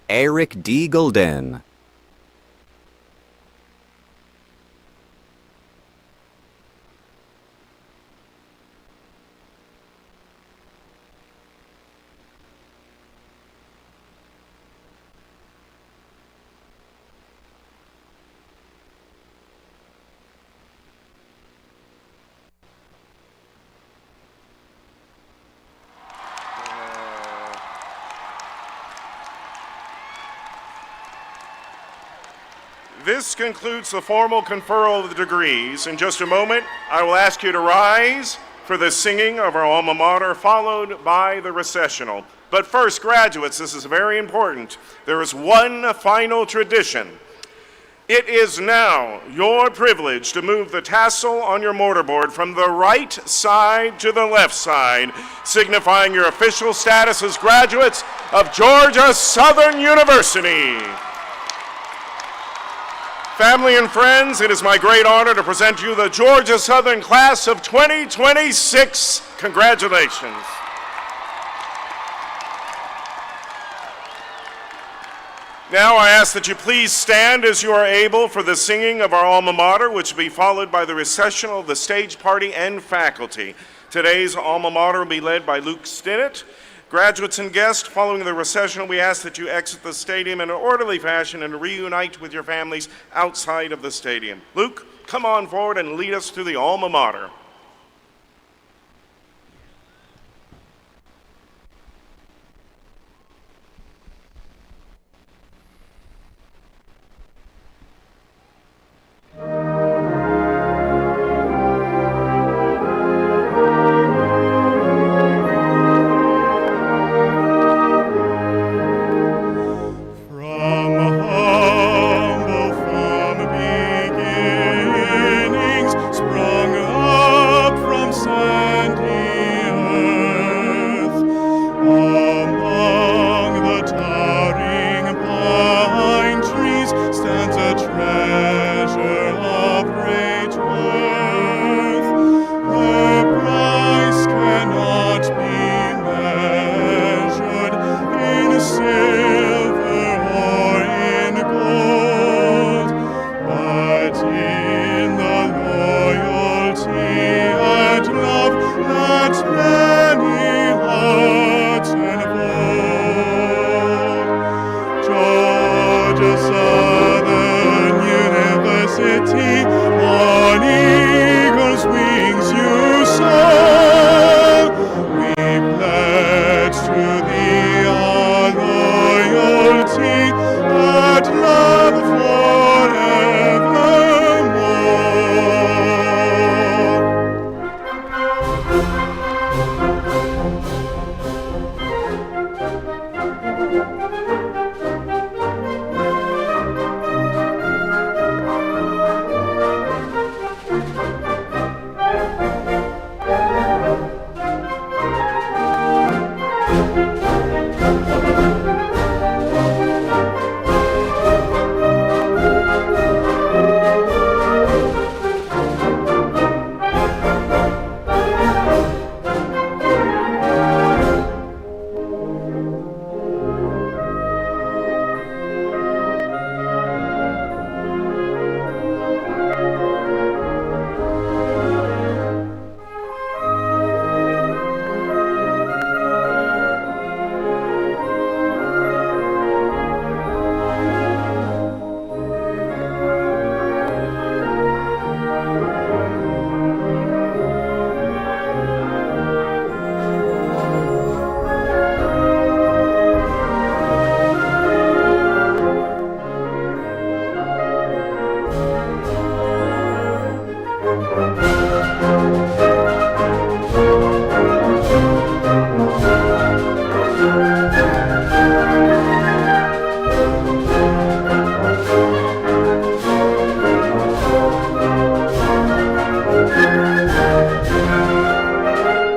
Eric D. Golden, This concludes the formal conferral of the degrees. In just a moment, I will ask you to rise for the singing of our alma mater, followed by the recessional. But first, graduates, this is very important. There is one final tradition. It is now your privilege to move the tassel on your mortarboard from the right side to the left side, signifying your official status as graduates of Georgia Southern University. Family and friends, it is my great honor to present you the Georgia Southern Class of 2026. Congratulations. Now I ask that you please stand as you are able for the singing of our alma mater, which will be followed by the recessional of the stage party and faculty. Today's alma mater will be led by Luke Stinnett. Graduates and guests, following the recessional, we ask that you exit the stadium in an orderly fashion and reunite with your families outside of the stadium. Luke, come on forward and lead us through the alma mater.